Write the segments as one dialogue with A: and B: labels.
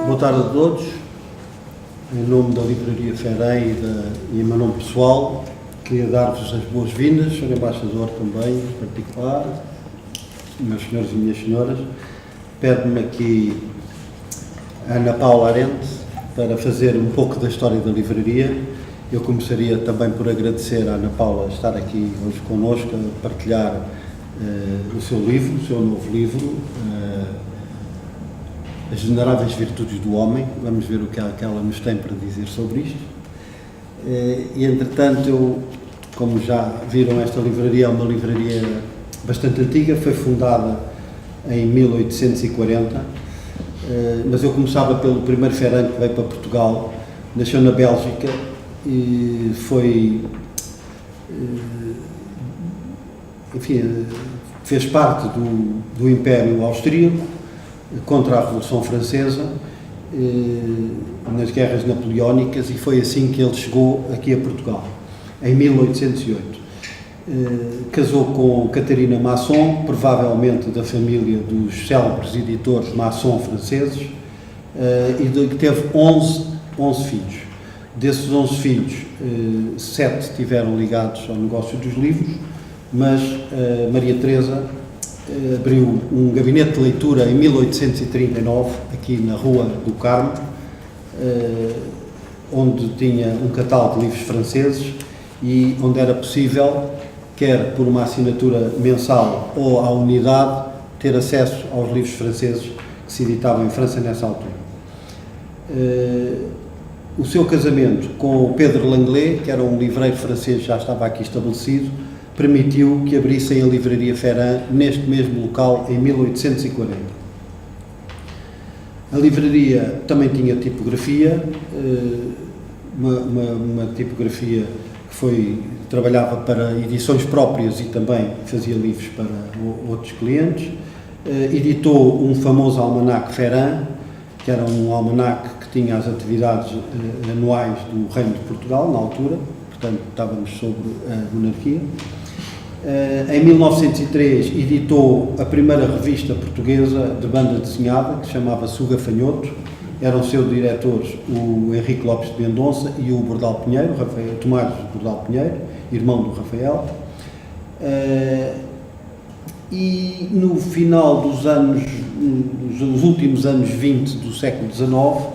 A: Boa tarde a todos. Em nome da Livraria Ferém e em meu nome pessoal, queria dar-vos as boas-vindas, Sr. Embaixador também, em particular, meus senhores e minhas senhoras. Pede-me aqui a Ana Paula Arente para fazer um pouco da história da livraria. Eu começaria também por agradecer à Ana Paula estar aqui hoje connosco a partilhar o seu livro, o seu novo livro, As Veneráveis Virtudes do Homem. Vamos ver o que ela nos tem para dizer sobre isto. E, entretanto, como já viram, esta livraria é uma livraria bastante antiga, foi fundada em 1840, mas eu começava pelo primeiro ferrante que veio para Portugal, nasceu na Bélgica e foi, enfim, fez parte do Império Austríaco contra a Revolução Francesa, nas guerras napoleónicas, e foi assim que ele chegou aqui a Portugal, em 1808. Casou com Catarina Masson, provavelmente da família dos célebres editores Masson franceses, e teve 11 filhos. Desses 11 filhos, 7 estiveram ligados ao negócio dos livros, mas Maria Teresa abriu um gabinete de leitura em 1839, aqui na Rua do Carmo, onde tinha um catálogo de livros franceses e onde era possível, quer por uma assinatura mensal ou à unidade, ter acesso aos livros franceses que se editavam em França nessa altura. O seu casamento com o Pedro Langlais, que era um livreiro francês, já estava aqui estabelecido, permitiu que abrissem a Livraria Ferém neste mesmo local em 1840. A livraria também tinha tipografia, uma tipografia que trabalhava para edições próprias e também fazia livros para outros clientes. Editou um famoso almanaque Ferém, que era um almanaque que tinha as atividades anuais do Reino de Portugal, na altura, portanto estávamos sobre a monarquia. Em 1903 editou a primeira revista portuguesa de banda desenhada, que se chamava O Gafanhoto. Eram seus diretores o Henrique Lopes de Mendonça e o Bordal Pinheiro, Tomás Bordal Pinheiro, irmão do Rafael. E no final dos anos, nos últimos anos 20 do século XIX,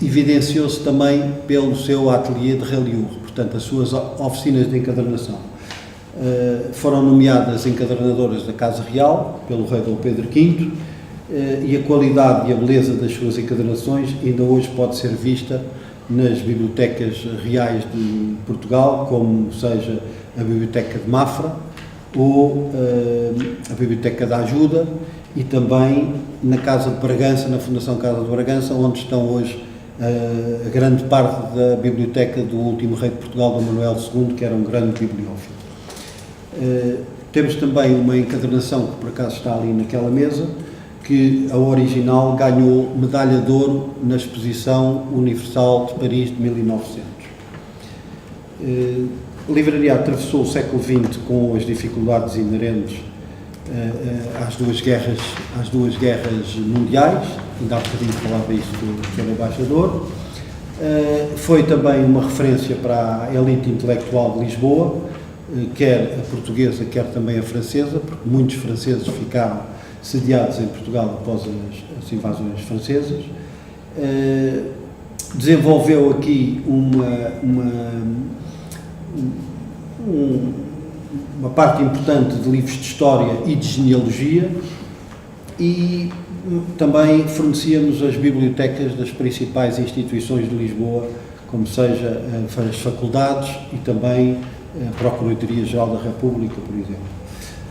A: evidenciou-se também pelo seu ateliê de reliure, portanto as suas oficinas de encadernação. Foram nomeadas encadernadoras da Casa Real pelo rei Dom Pedro V, e a qualidade e a beleza das suas encadernações ainda hoje pode ser vista nas bibliotecas reais de Portugal, como seja a Biblioteca de Mafra ou a Biblioteca da Ajuda, e também na Casa de Bragança, na Fundação Casa de Bragança, onde estão hoje a grande parte da biblioteca do último rei de Portugal, Dom Manuel II, que era um grande bibliófilo. Temos também uma encadernação que por acaso está ali naquela mesa, que a original ganhou medalha de ouro na Exposição Universal de Paris de 1900. A livraria atravessou o século XX com as dificuldades inerentes às duas guerras mundiais, ainda há bocadinho falava isso do Sr. Embaixador. Foi também uma referência para a elite intelectual de Lisboa, quer a portuguesa, quer também a francesa, porque muitos franceses ficaram sediados em Portugal após as invasões francesas. Desenvolveu aqui uma parte importante de livros de história e de genealogia, e também fornecíamos as bibliotecas das principais instituições de Lisboa, como seja as faculdades e também a Procuradoria-Geral da República, por exemplo.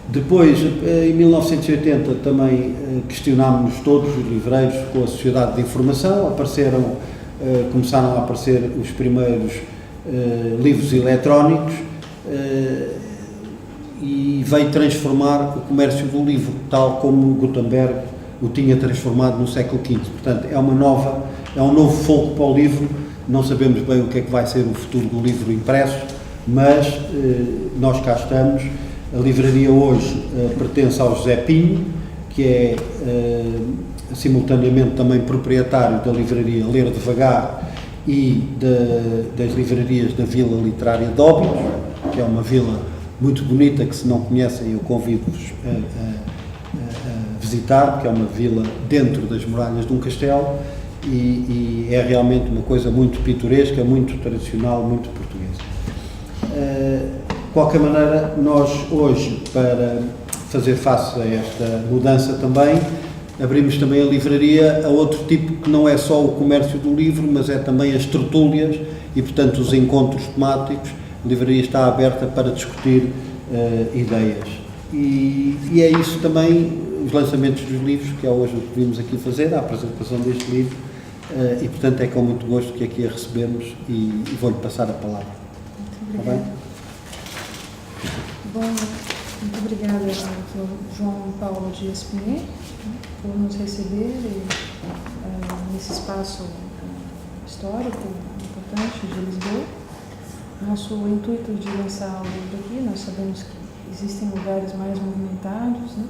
A: Depois, em 1980, também questionámos-nos todos, os livreiros, com a Sociedade de Informação, começaram a aparecer os primeiros livros eletrónicos, e veio transformar o comércio do livro, tal como Gutenberg o tinha transformado no século XV. Portanto, é um novo fogo para o livro. Não sabemos bem o que é que vai ser o futuro do livro impresso, mas nós cá estamos A livraria hoje pertence ao José Pinho, que é simultaneamente também proprietário da livraria Ler Devagar e das livrarias da Vila Literária de Óbidos, que é uma vila muito bonita, que se não conhecem eu convido-vos a visitar, porque é uma vila dentro das muralhas de um castelo e é realmente uma coisa muito pitoresca, muito tradicional, muito portuguesa. De qualquer maneira, nós hoje, para fazer face a esta mudança também, abrimos também a livraria a outro tipo, que não é só o comércio do livro, mas é também as tertúlias e, portanto, os encontros temáticos. A livraria está aberta para discutir ideias. E é isso também, os lançamentos dos livros, que é hoje o que vimos aqui fazer, a apresentação deste livro, e, portanto, é com muito gosto que aqui a recebemos e vou-lhe passar a palavra.
B: Muito obrigada. Está bem? Bom, muito obrigada ao João Paulo Dias Pinheiro por nos receber nesse espaço histórico importante de Lisboa. Nosso intuito de lançar o livro aqui, nós sabemos que existem lugares mais movimentados, né?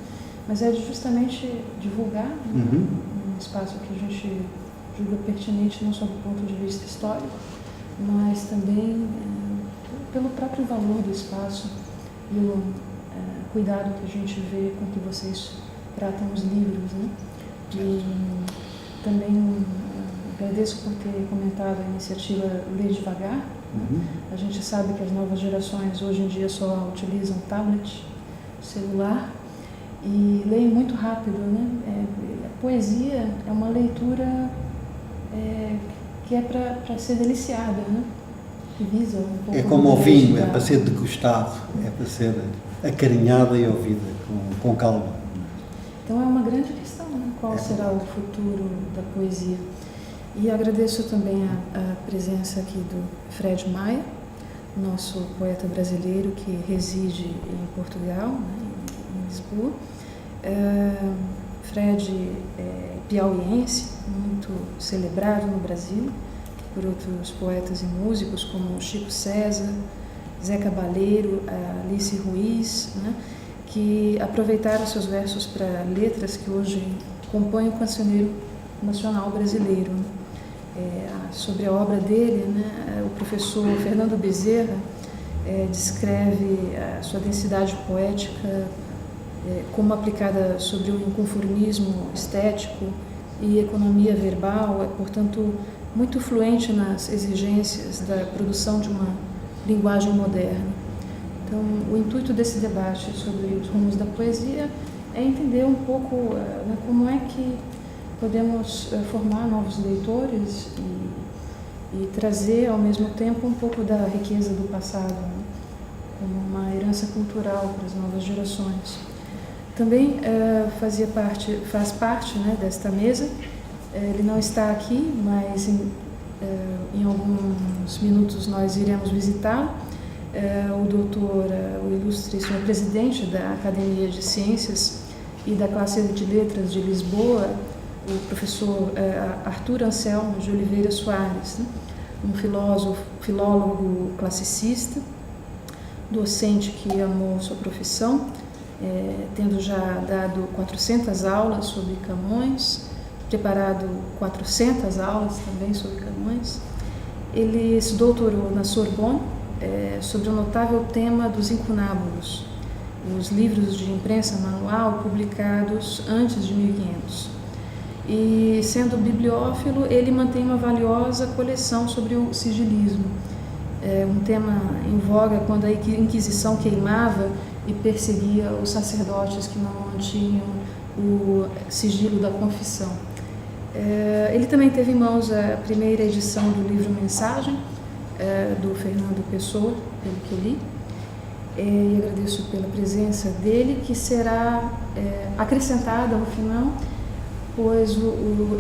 B: Mas é justamente divulgar um espaço que a gente julga pertinente não só do ponto de vista histórico, mas também pelo próprio valor do espaço e o cuidado que a gente vê com que vocês tratam os livros, né? E também agradeço por ter comentado a iniciativa Ler Devagar. A gente sabe que as novas gerações hoje em dia só utilizam tablet, celular e leem muito rápido, né? A poesia é uma leitura que é para ser deliciada, né? Que visa um pouco.
A: É como o vinho, é para ser degustado, é para ser acarinhada e ouvida com calma.
B: Então é uma grande questão, né? Qual será o futuro da poesia? E agradeço também a presença aqui do Fred Maia, nosso poeta brasileiro que reside em Portugal, né, em Lisboa. Fred é piauiense, muito celebrado no Brasil por outros poetas e músicos como Chico César, Zé Cabaleiro, Alice Ruiz, né, que aproveitaram seus versos para letras que hoje compõem o cancioneiro nacional brasileiro. Sobre a obra dele, né, o professor Fernando Bezerra descreve a sua densidade poética como aplicada sobre o inconformismo estético e economia verbal, portanto, muito fluente nas exigências da produção de uma linguagem moderna. Então, o intuito desse debate sobre os rumos da poesia é entender um pouco como é que podemos formar novos leitores e trazer, ao mesmo tempo, um pouco da riqueza do passado, né, como uma herança cultural para as novas gerações. Também faz parte, né, desta mesa. Ele não está aqui, mas em alguns minutos nós iremos visitá-lo. O ilustre senhor presidente da Academia de Ciências e da Classe de Letras de Lisboa, o professor Arthur Anselmo de Oliveira Soares, né? Um filólogo classicista, docente que amou sua profissão, tendo já dado 400 aulas sobre Camões, preparado 400 aulas também sobre Camões. Ele se doutorou na Sorbonne sobre o notável tema dos incunábulos, os livros de imprensa manual publicados antes de 1500. E, sendo bibliófilo, ele mantém uma valiosa coleção sobre o sigilismo, um tema em voga quando a Inquisição queimava e perseguia os sacerdotes que não mantinham o sigilo da confissão. Ele também teve em mãos a primeira edição do livro Mensagem, do Fernando Pessoa, pelo que eu li, e agradeço pela presença dele, que será acrescentada ao final, pois o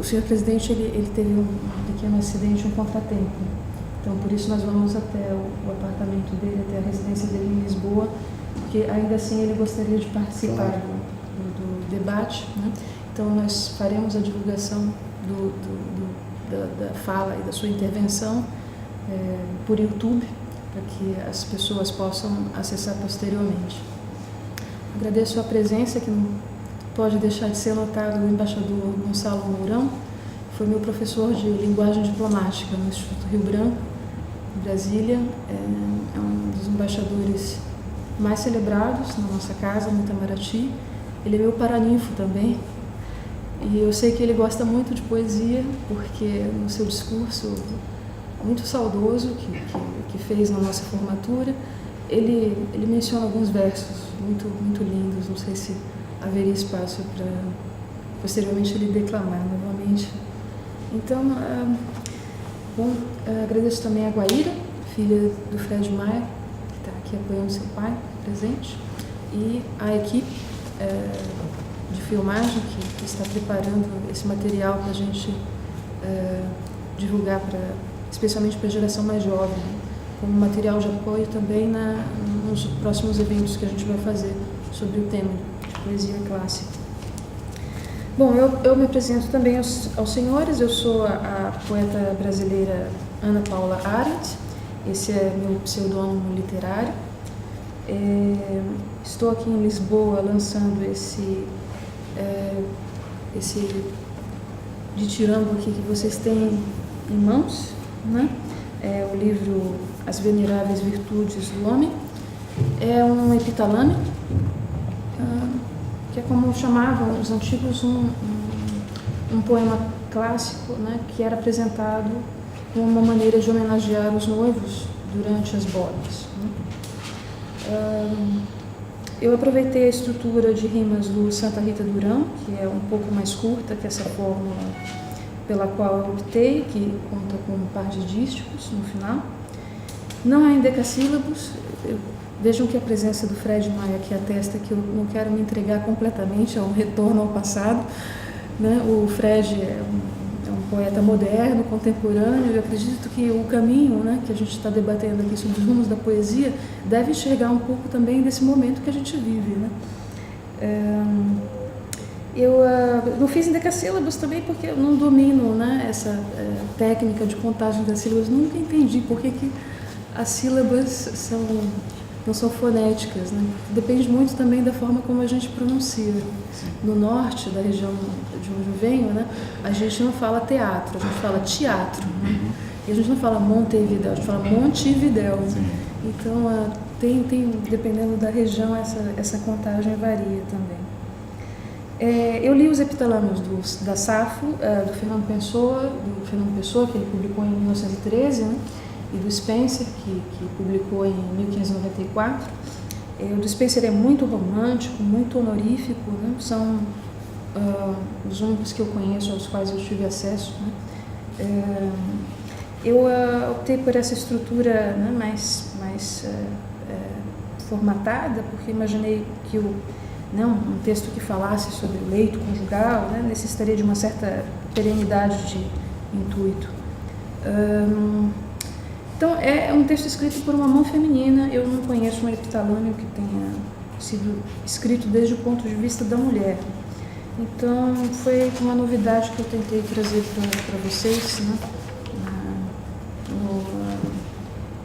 B: senhor presidente ele teve um pequeno acidente, um contratempo. Então, por isso nós vamos até o apartamento dele, até a residência dele em Lisboa, porque ainda assim ele gostaria de participar do debate, né? Então, nós faremos a divulgação da fala e da sua intervenção por YouTube, para que as pessoas possam acessar posteriormente. Agradeço a presença, que não pode deixar de ser notado, do embaixador Gonçalo Mourão, que foi meu professor de linguagem diplomática no Instituto Rio Branco, em Brasília. É um dos embaixadores mais celebrados na nossa casa, no Itamaraty. Ele é meu paraninfo também, e eu sei que ele gosta muito de poesia, porque no seu discurso muito saudoso que fez na nossa formatura, ele menciona alguns versos muito lindos. Não sei se haveria espaço para posteriormente ele declamar novamente. Então, agradeço também a Guaíra, filha do Fred Maia, que está aqui apoiando seu pai, presente, e a equipe de filmagem que está preparando esse material para a gente divulgar, especialmente para a geração mais jovem, né? Como material de apoio também nos próximos eventos que a gente vai fazer sobre o tema de poesia clássica. Bom, eu me apresento também aos senhores. Eu sou a poeta brasileira Ana Paula Arendt. Esse é meu pseudônimo literário. Estou aqui em Lisboa lançando esse ditiramba aqui que vocês têm em mãos, né? É o livro As Veneráveis Virtudes do Homem. É um epitalame, que é como chamavam os antigos um poema clássico, né, que era apresentado como uma maneira de homenagear os noivos durante as bodas, né? Eu aproveitei a estrutura de rimas do Santa Rita Durão, que é um pouco mais curta que essa fórmula pela qual eu optei, que conta com um par de dísticos no final. Não é em decassílabos. Vejam que a presença do Fred Maia aqui atesta que eu não quero me entregar completamente ao retorno ao passado, né? O Fred é um poeta moderno, contemporâneo, e eu acredito que o caminho, né, que a gente está debatendo aqui sobre os rumos da poesia deve enxergar um pouco também desse momento que a gente vive, né? Eu não fiz em decassílabos também porque eu não domino, né, essa técnica de contagem das sílabas. Nunca entendi por que as sílabas não são fonéticas, né? Depende muito também da forma como a gente pronuncia. No norte da região de onde eu venho, né, a gente não fala teatro, a gente fala teatro, né? E a gente não fala Montevidéu, a gente fala Montevidéu. Então, dependendo da região, essa contagem varia também. Eu li os epitalames da Safo, do Fernando Pessoa, que ele publicou em 1913, né? E do Spencer, que publicou em 1594. O do Spencer é muito romântico, muito honorífico, né? São os únicos que eu conheço, aos quais eu tive acesso, né? Eu optei por essa estrutura, né, mais formatada, porque imaginei que um texto que falasse sobre o leito conjugal, né, necessitaria de uma certa perenidade de intuito. Então, é um texto escrito por uma mão feminina. Eu não conheço um epitalame que tenha sido escrito desde o ponto de vista da mulher. Então, foi uma novidade que eu tentei trazer para vocês, né,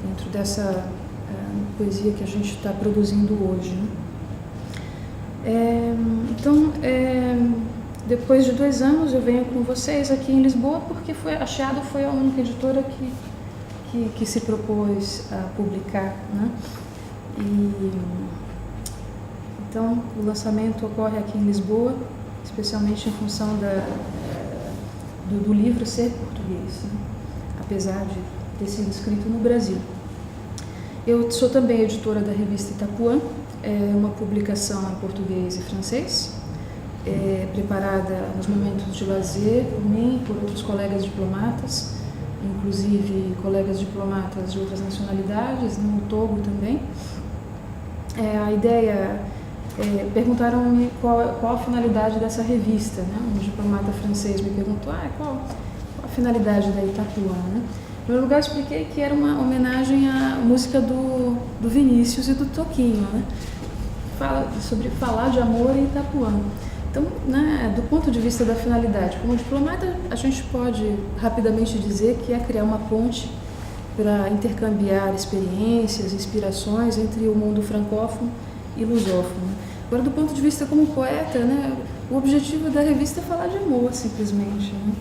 B: dentro dessa poesia que a gente está produzindo hoje, né? Depois de 2 anos eu venho com vocês aqui em Lisboa, porque a Chiado foi a única editora que se propôs a publicar, né? Então o lançamento ocorre aqui em Lisboa, especialmente em função do livro ser português, né? Apesar de ter sido escrito no Brasil. Eu sou também editora da revista Itapuã, uma publicação em português e francês, preparada nos momentos de lazer por mim e por outros colegas diplomatas, inclusive colegas diplomatas de outras nacionalidades, no Togo também. A ideia, perguntaram-me qual a finalidade dessa revista, né? Um diplomata francês me perguntou, qual a finalidade da Itapuã, né? Em primeiro lugar, eu expliquei que era uma homenagem à música do Vinícius e do Toquinho, né? Fala sobre falar de amor em Itapuã. Então, né, do ponto de vista da finalidade, como diplomata, a gente pode rapidamente dizer que é criar uma ponte para intercambiar experiências, inspirações entre o mundo francófono e lusófono. Agora, do ponto de vista como poeta, né, o objetivo da revista é falar de amor, simplesmente. Né?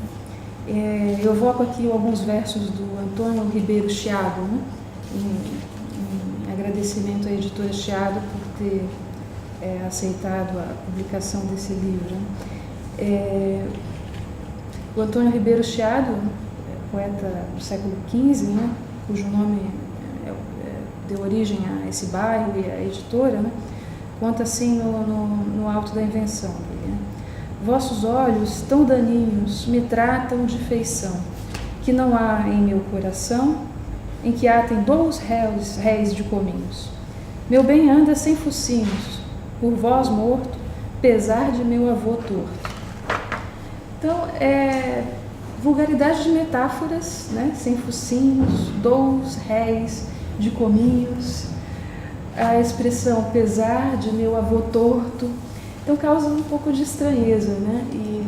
B: Eu evoco aqui alguns versos do Antônio Ribeiro Chiado, né, em agradecimento à editora Chiado por ter aceitado a publicação desse livro. O Antônio Ribeiro Chiado, poeta do século XV, né, cujo nome deu origem a esse bairro e à editora, né, conta assim no Alto da Invenção dele, né? Vossos olhos tão daninhos me tratam de feição, que não há em meu coração, em que há tem 2 réis de cominhos. Meu bem anda sem focinhos, por vós morto, pesar de meu avô torto. Então, vulgaridade de metáforas, né? Sem focinhos, 2 réis de cominhos, a expressão pesar de meu avô torto, então causa um pouco de estranheza, né? E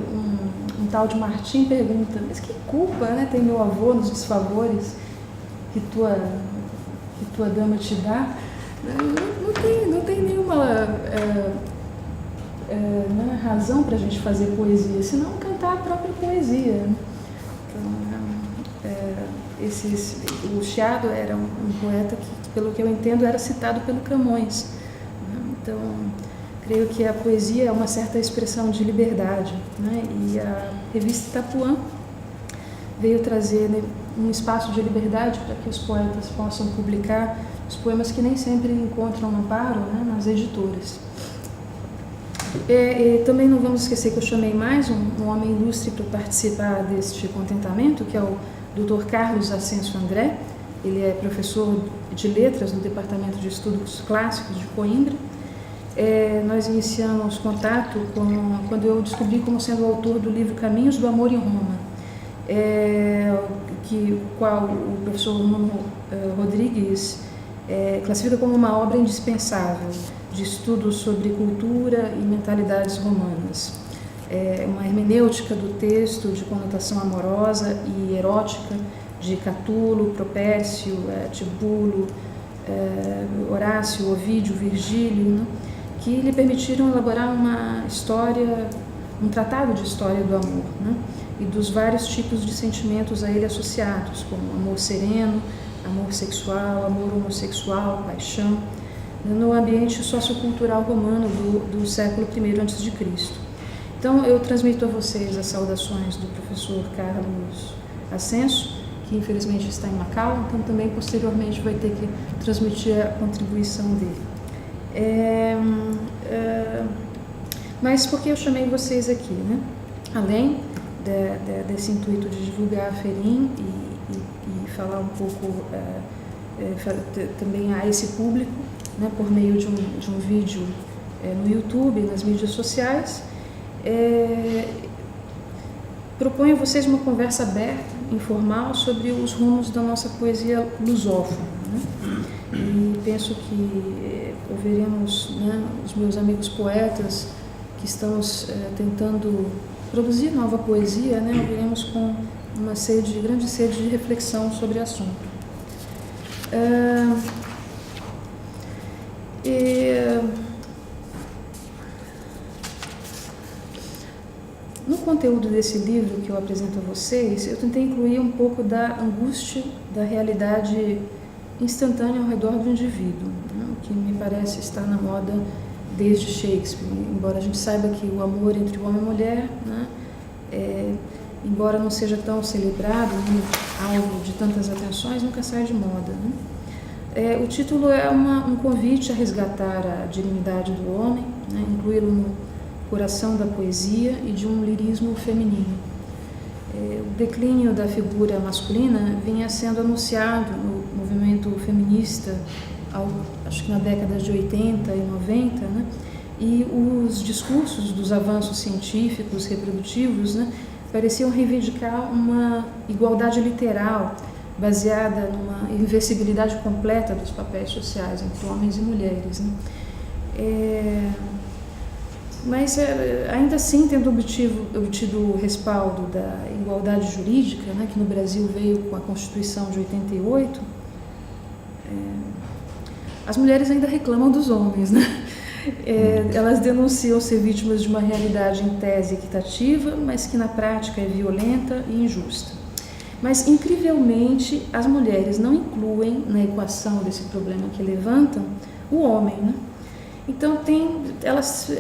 B: um tal de Martim pergunta, mas que culpa, né, tem meu avô nos desfavores que tua dama te dá? Não tem nenhuma razão para a gente fazer poesia, senão cantar a própria poesia. Então, o Chiado era um poeta que, pelo que eu entendo, era citado pelo Camões. Então, creio que a poesia é uma certa expressão de liberdade, né? E a revista Itapuã veio trazer, né, um espaço de liberdade para que os poetas possam publicar os poemas que nem sempre encontram amparo, né, nas editoras. Também não vamos esquecer que eu chamei mais um homem ilustre para participar deste contentamento, que é o Dr. Carlos Ascenso André. Ele é professor de letras no Departamento de Estudos Clássicos de Coimbra. Nós iniciamos contato quando eu descobri como sendo o autor do livro Caminhos do Amor em Roma, qual o professor Nuno Rodrigues classifica como uma obra indispensável de estudos sobre cultura e mentalidades romanas. Uma hermenêutica do texto de conotação amorosa e erótica de Catulo, Propércio, Tibulo, Horácio, Ovídio, Virgílio, né, que lhe permitiram elaborar uma história, um tratado de história do amor, né, e dos vários tipos de sentimentos a ele associados, como amor sereno, amor sexual, amor homossexual, paixão, no ambiente sociocultural romano do século I a.C. Então, eu transmito a vocês as saudações do professor Carlos Ascenso, que infelizmente está em Macau, então também posteriormente vai ter que transmitir a contribuição dele. Mas por que eu chamei vocês aqui, né? Além desse intuito de divulgar a Ferim e falar um pouco também a esse público, né, por meio de um vídeo no YouTube, nas mídias sociais, proponho a vocês uma conversa aberta, informal, sobre os rumos da nossa poesia lusófona, né? E penso que ouviremos, né, os meus amigos poetas que estamos tentando produzir nova poesia, né, ouviremos com uma grande sede de reflexão sobre o assunto. No conteúdo desse livro que eu apresento a vocês, eu tentei incluir um pouco da angústia da realidade instantânea ao redor do indivíduo, né, o que me parece estar na moda desde Shakespeare, embora a gente saiba que o amor entre o homem e a mulher, né, embora não seja tão celebrado, né, alvo de tantas atenções, nunca sai de moda, né? O título é um convite a resgatar a dignidade do homem, né, incluí-lo no coração da poesia e de um lirismo feminino. O declínio da figura masculina vinha sendo anunciado no movimento feminista, acho que na década de 80 e 90, né, e os discursos dos avanços científicos reprodutivos, né, pareciam reivindicar uma igualdade literal, baseada numa inversibilidade completa dos papéis sociais entre homens e mulheres, né? Mas ainda assim, tendo obtido o respaldo da igualdade jurídica, né, que no Brasil veio com a Constituição de 88, as mulheres ainda reclamam dos homens, né? Elas denunciam ser vítimas de uma realidade em tese equitativa, mas que na prática é violenta e injusta. Mas, incrivelmente, as mulheres não incluem na equação desse problema que levantam o homem, né? Então,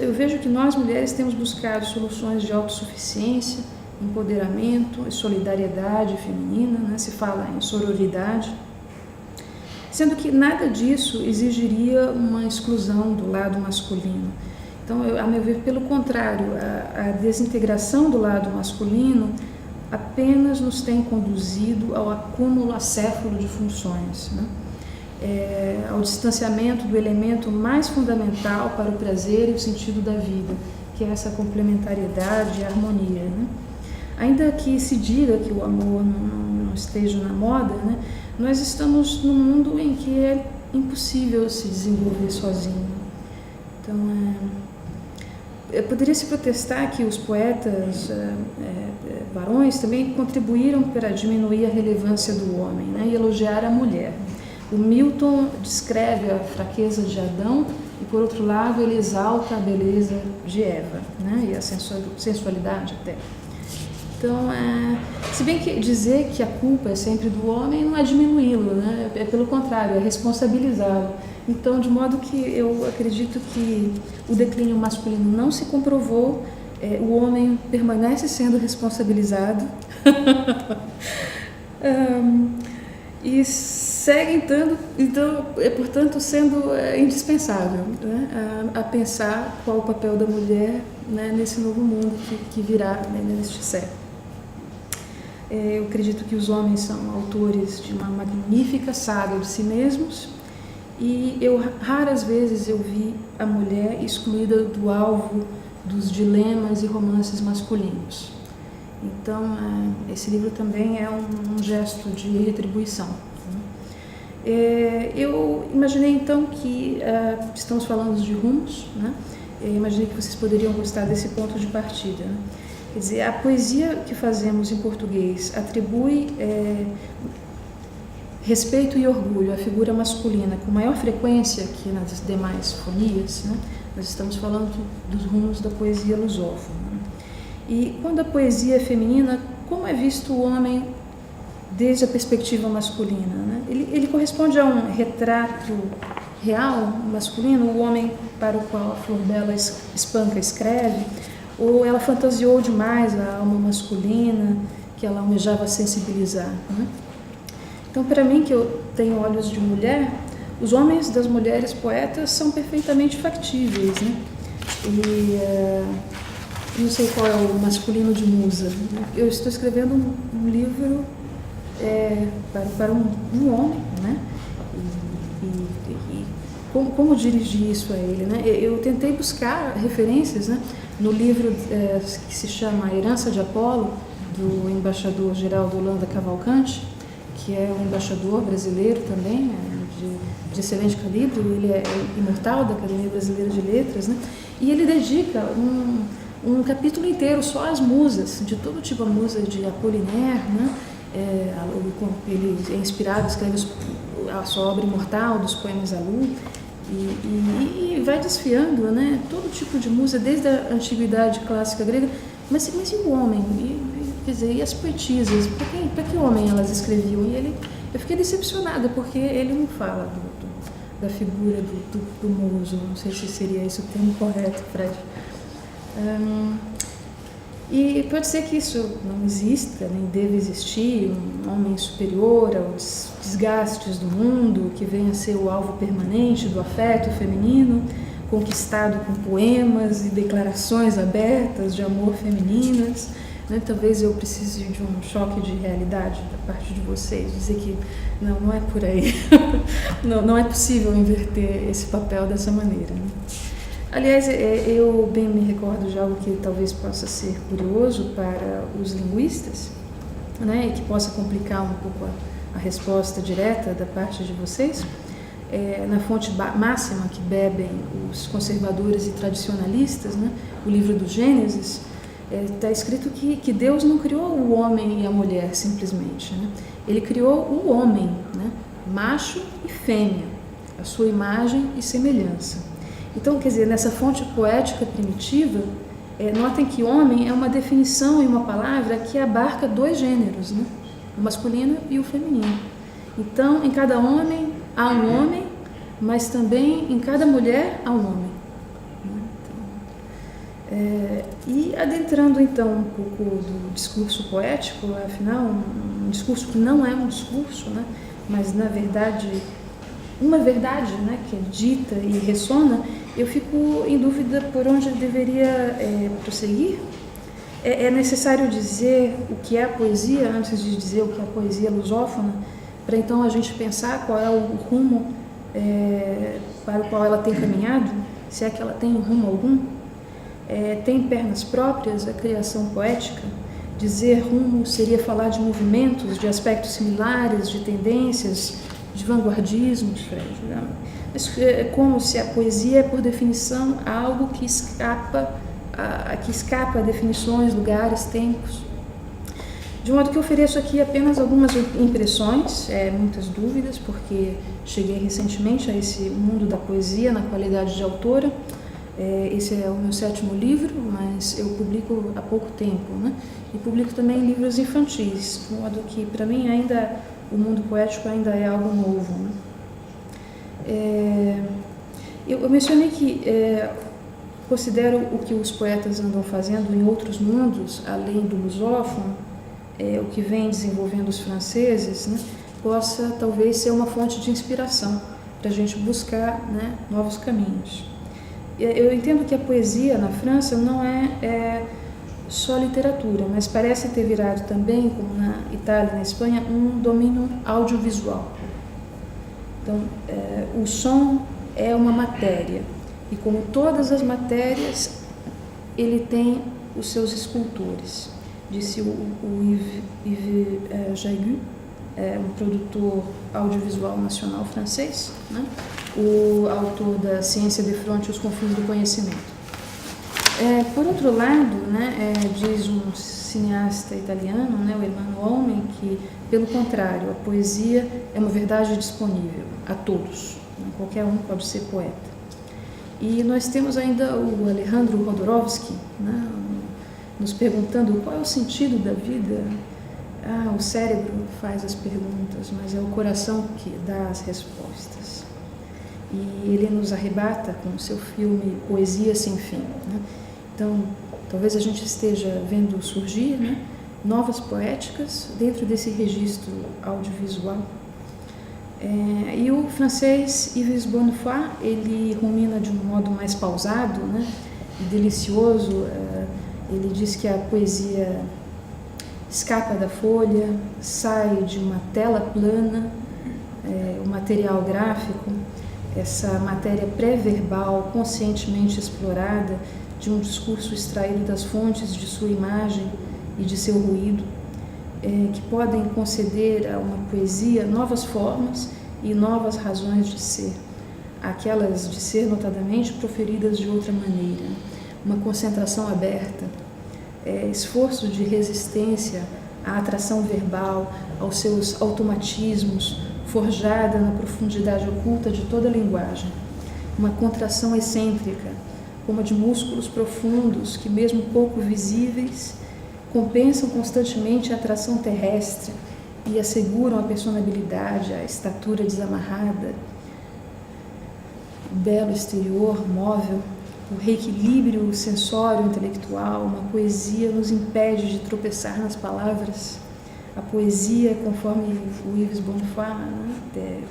B: eu vejo que nós, mulheres, temos buscado soluções de autossuficiência, empoderamento e solidariedade feminina, né? Se fala em sororidade, sendo que nada disso exigiria uma exclusão do lado masculino. Então, a meu ver, pelo contrário, a desintegração do lado masculino apenas nos tem conduzido ao acúmulo acéfalo de funções, né? Ao distanciamento do elemento mais fundamental para o prazer e o sentido da vida, que é essa complementariedade e harmonia, né? Ainda que se diga que o amor não esteja na moda, né, nós estamos num mundo em que é impossível se desenvolver sozinho. Então, poderia se protestar que os poetas varões também contribuíram para diminuir a relevância do homem, né, e elogiar a mulher. O Milton descreve a fraqueza de Adão e, por outro lado, ele exalta a beleza de Eva, né, e a sensualidade até. Então, se bem que dizer que a culpa é sempre do homem não é diminuí-lo, né? É pelo contrário, é responsabilizá-lo. Então, de modo que eu acredito que o declínio masculino não se comprovou, o homem permanece sendo responsabilizado e segue portanto, sendo indispensável, né, a pensar qual o papel da mulher, né, nesse novo mundo que virá, né, neste século. Eu acredito que os homens são autores de uma magnífica saga de si mesmos e raras vezes eu vi a mulher excluída do alvo dos dilemas e romances masculinos. Então, esse livro também é um gesto de retribuição. Eu imaginei então que estamos falando de rumos, né? Imaginei que vocês poderiam gostar desse ponto de partida, né? Quer dizer, a poesia que fazemos em português atribui respeito e orgulho à figura masculina com maior frequência que nas demais fonias, né? Nós estamos falando dos rumos da poesia lusófona, né? E quando a poesia é feminina, como é visto o homem desde a perspectiva masculina, né? Ele corresponde a um retrato real masculino, o homem para o qual a Flor Bela Espanca escreve, ou ela fantasiou demais a alma masculina que ela almejava sensibilizar, né? Então, para mim, que eu tenho olhos de mulher, os homens das mulheres poetas são perfeitamente factíveis, né? E não sei qual é o masculino de musa. Eu estou escrevendo um livro para um homem, né? E como dirigir isso a ele, né? Eu tentei buscar referências, né, no livro que se chama A Herança de Apolo, do embaixador Geraldo Holanda Cavalcante, que é um embaixador brasileiro também, de excelente calibre. Ele é imortal da Academia Brasileira de Letras, né? E ele dedica um capítulo inteiro só às musas, de todo tipo, a musa de Apollinaire, né? Ele é inspirado, escreve a sua obra imortal dos poemas à lua, e vai desfiando, né, todo tipo de musa, desde a antiguidade clássica grega, mas e o homem? Quer dizer, e as poetisas? Para que homem elas escreviam? E eu fiquei decepcionada, porque ele não fala da figura do muso. Não sei se seria esse o termo correto, Fred. E pode ser que isso não exista, nem deva existir, um homem superior aos desgastes do mundo, que venha a ser o alvo permanente do afeto feminino, conquistado com poemas e declarações abertas de amor femininas, né? Talvez eu precise de um choque de realidade da parte de vocês, dizer que não é por aí, não é possível inverter esse papel dessa maneira, né? Aliás, eu bem me recordo de algo que talvez possa ser curioso para os linguistas, né, e que possa complicar um pouco a resposta direta da parte de vocês. na fonte máxima que bebem os conservadores e tradicionalistas, né, o livro do Gênesis, está escrito que Deus não criou o homem e a mulher simplesmente, né? Ele criou o homem, né, macho e fêmea, a sua imagem e semelhança. Então, quer dizer, nessa fonte poética primitiva, notem que homem é uma definição e uma palavra que abarca dois gêneros, né? O masculino e o feminino. Então, em cada homem há um homem, mas também em cada mulher há um homem. E adentrando então um pouco do discurso poético, afinal, um discurso que não é um discurso, né? Mas na verdade, uma verdade, né, que é dita e ressona, eu fico em dúvida por onde eu deveria prosseguir. É necessário dizer o que é a poesia antes de dizer o que é a poesia lusófona, para então a gente pensar qual é o rumo para o qual ela tem caminhado, se é que ela tem rumo algum. Tem pernas próprias a criação poética? Dizer rumo seria falar de movimentos, de aspectos similares, de tendências, de vanguardismos, Fred. Mas é como se a poesia é, por definição, algo que escapa a definições, lugares, tempos. De modo que eu ofereço aqui apenas algumas impressões, muitas dúvidas, porque cheguei recentemente a esse mundo da poesia na qualidade de autora. Esse é o meu 7º livro, mas eu publico há pouco tempo, né? E publico também livros infantis, de modo que para mim ainda o mundo poético ainda é algo novo, né? Eu mencionei que considero o que os poetas andam fazendo em outros mundos, além do lusófono, o que vem desenvolvendo os franceses, né, possa talvez ser uma fonte de inspiração para a gente buscar, né, novos caminhos. Eu entendo que a poesia na França não é só literatura, mas parece ter virado também, como na Itália e na Espanha, um domínio audiovisual. Então, o som é uma matéria, e como todas as matérias, ele tem os seus escultores. Disse o Yves Jaigu, um produtor audiovisual nacional francês, né? O autor da Ciência de Fronte e os Confins do Conhecimento. Por outro lado, né, diz um cineasta italiano, né, o Ermanno Olmi, que, pelo contrário, a poesia é uma verdade disponível a todos, né? Qualquer um pode ser poeta. E nós temos ainda o Alejandro Jodorowsky, né, nos perguntando qual é o sentido da vida. O cérebro faz as perguntas, mas é o coração que dá as respostas. E ele nos arrebata com o seu filme Poesia Sem Fim, né? Então, talvez a gente esteja vendo surgir, né, novas poéticas dentro desse registro audiovisual. E o francês Yves Bonnefoy, ele rumina de um modo mais pausado, né, e delicioso. Ele diz que a poesia escapa da folha, sai de uma tela plana, o material gráfico, essa matéria pré-verbal conscientemente explorada de um discurso extraído das fontes de sua imagem e de seu ruído, que podem conceder a uma poesia novas formas e novas razões de ser, aquelas de ser notadamente proferidas de outra maneira, uma concentração aberta, esforço de resistência à atração verbal, aos seus automatismos, forjada na profundidade oculta de toda a linguagem, uma contração excêntrica, como a de músculos profundos que, mesmo pouco visíveis, compensam constantemente a atração terrestre e asseguram a personalidade, a estatura desamarrada, o belo exterior móvel, o reequilíbrio sensório-intelectual. Uma poesia nos impede de tropeçar nas palavras. A poesia, conforme o Yves Bonnefoy, né,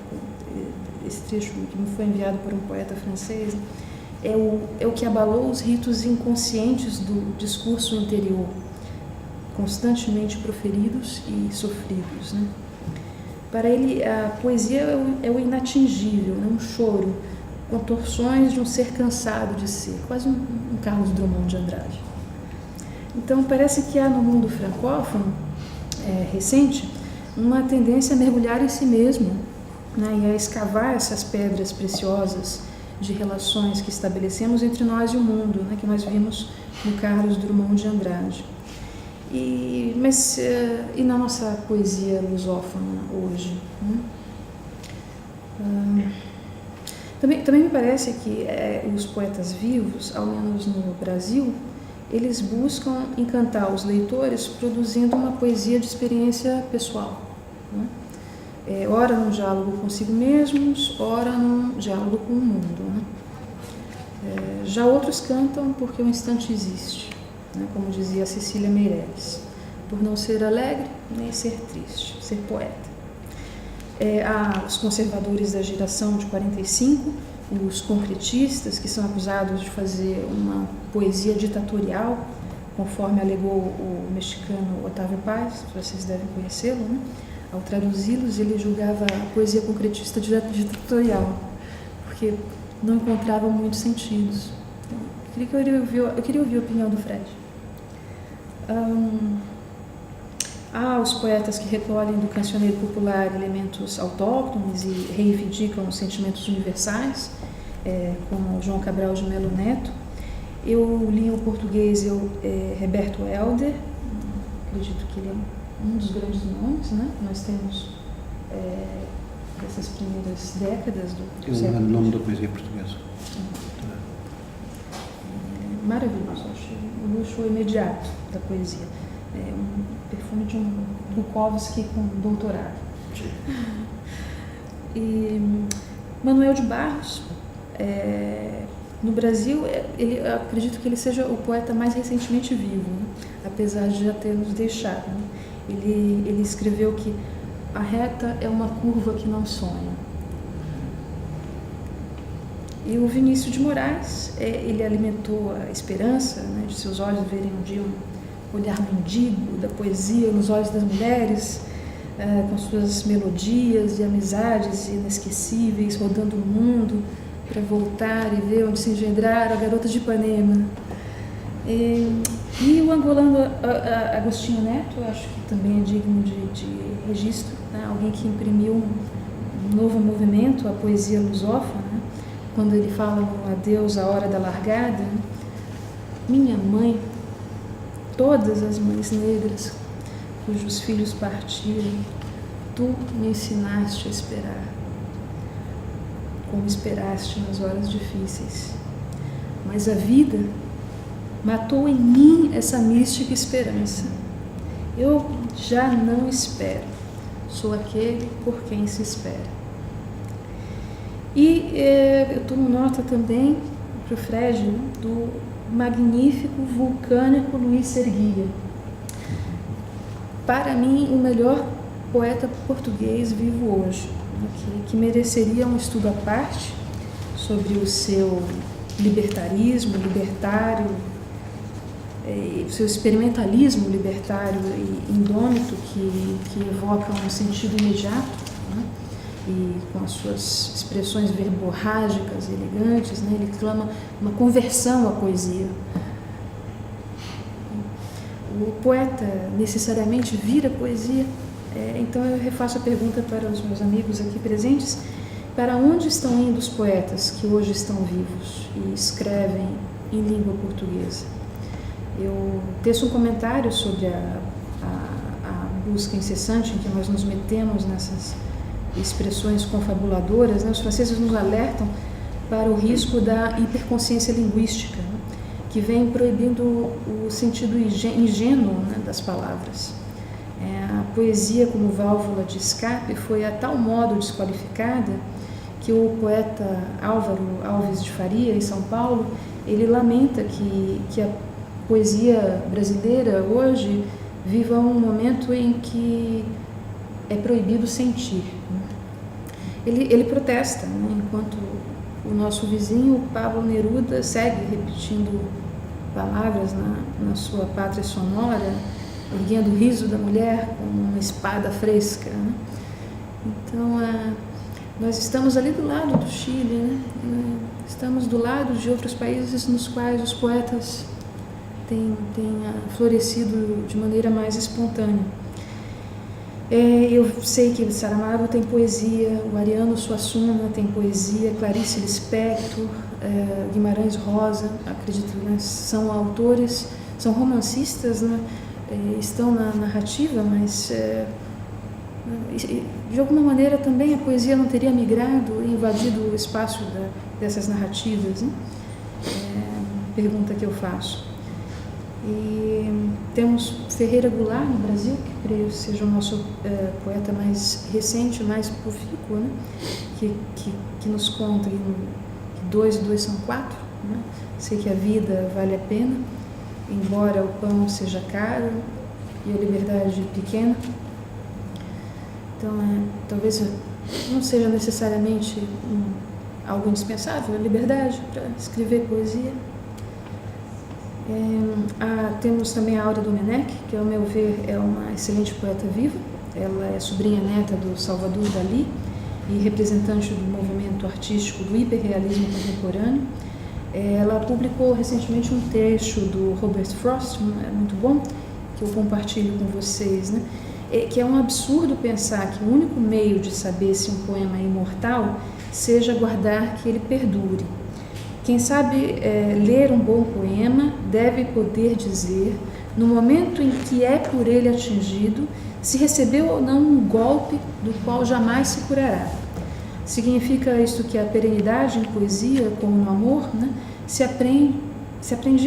B: esse trecho que me foi enviado por um poeta francês, é o que abalou os ritos inconscientes do discurso interior, constantemente proferidos e sofridos, né? Para ele, a poesia é o inatingível, né? Um choro, contorções de um ser cansado de ser, quase um Carlos Drummond de Andrade. Então, parece que há no mundo francófono recente uma tendência a mergulhar em si mesmo, né, e a escavar essas pedras preciosas de relações que estabelecemos entre nós e o mundo, né, que nós vimos no Carlos Drummond de Andrade. E na nossa poesia lusófona hoje? Né? Também me parece que os poetas vivos, ao menos no Brasil, eles buscam encantar os leitores produzindo uma poesia de experiência pessoal, né? Ora num diálogo consigo mesmos, ora num diálogo com o mundo, né? Já outros cantam porque o instante existe, né? Como dizia Cecília Meirelles, por não ser alegre nem ser triste, ser poeta. Há os conservadores da geração de 45, os concretistas, que são acusados de fazer uma poesia ditatorial, conforme alegou o mexicano Otávio Paz, vocês devem conhecê-lo, né? Ao traduzi-los, ele julgava a poesia concretista ditatorial, porque não encontrava muitos sentidos. Então, eu queria ouvir a opinião do Fred. Há os poetas que recolhem do cancioneiro popular elementos autóctones e reivindicam os sentimentos universais, como João Cabral de Melo Neto. Eu li em português Roberto Helder, acredito que ele é um dos grandes nomes, né? Nós temos dessas primeiras décadas do século.
A: É o nome da poesia portuguesa.
B: Maravilhoso, acho o luxo imediato da poesia. Um perfume de um Bukowski com doutorado. E Manuel de Barros, no Brasil, eu acredito que ele seja o poeta mais recentemente vivo, né? Apesar de já ter nos deixado. Né? Ele escreveu que a reta é uma curva que não sonha. E o Vinícius de Moraes, ele alimentou a esperança, né, de seus olhos verem um dia um olhar mendigo da poesia nos olhos das mulheres, com suas melodias e amizades inesquecíveis, rodando o mundo para voltar e ver onde se engendraram a garota de Ipanema. E o angolano Agostinho Neto, eu acho que também é digno de registro, né? Alguém que imprimiu um novo movimento, a poesia lusófona, né? Quando ele fala no Adeus à Hora da Largada, né? Minha mãe, todas as mães negras cujos filhos partiram, tu me ensinaste a esperar, como esperaste nas horas difíceis. Mas a vida matou em mim essa mística esperança. Eu já não espero, sou aquele por quem se espera. E eu tomo nota também para o Fred, né, do magnífico, vulcânico Luiz Serguia. Para mim, o melhor poeta português vivo hoje, né, que mereceria um estudo à parte sobre o seu libertarismo, libertário, o seu experimentalismo libertário e indômito que evoca um sentido imediato, né? E com as suas expressões verborrágicas e elegantes, né? Ele clama uma conversão à poesia. O poeta necessariamente vira poesia? Então eu refaço a pergunta para os meus amigos aqui presentes: para onde estão indo os poetas que hoje estão vivos e escrevem em língua portuguesa? Eu teço um comentário sobre a busca incessante em que nós nos metemos nessas expressões confabuladoras, né? Os franceses nos alertam para o risco da hiperconsciência linguística, né? Que vem proibindo o sentido ingênuo, né, das palavras. A poesia como válvula de escape foi a tal modo desqualificada que o poeta Álvaro Alves de Faria, em São Paulo, ele lamenta que a poesia brasileira hoje viva um momento em que é proibido sentir. Ele protesta, né, enquanto o nosso vizinho, Pablo Neruda, segue repetindo palavras na sua pátria sonora, erguendo o riso da mulher com uma espada fresca, né? Então, nós estamos ali do lado do Chile, né? Estamos do lado de outros países nos quais os poetas têm florescido de maneira mais espontânea. Eu sei que Saramago tem poesia, o Ariano Suassuna tem poesia, Clarice Lispector, Guimarães Rosa, acredito, né, são autores, são romancistas, né, estão na narrativa, mas de alguma maneira também a poesia não teria migrado e invadido o espaço dessas narrativas, né? Pergunta que eu faço. E temos Ferreira Goulart no Brasil, que creio seja o nosso poeta mais recente, mais profícuo, né? que nos conta que 2 e 2 são 4, né? Sei que a vida vale a pena, embora o pão seja caro e a liberdade pequena. Então, talvez não seja necessariamente algo indispensável, a liberdade para escrever poesia. Temos também a Áurea Domenech, que, ao meu ver, é uma excelente poeta viva. Ela é sobrinha-neta do Salvador Dalí e representante do movimento artístico do hiperrealismo contemporâneo. Ela publicou recentemente um trecho do Robert Frost, muito bom, que eu compartilho com vocês, né? Que é um absurdo pensar que o único meio de saber se um poema é imortal seja aguardar que ele perdure. Quem sabe ler um bom poema deve poder dizer, no momento em que é por ele atingido, se recebeu ou não um golpe do qual jamais se curará. Significa isto que a perenidade em poesia, como no amor, né, se aprende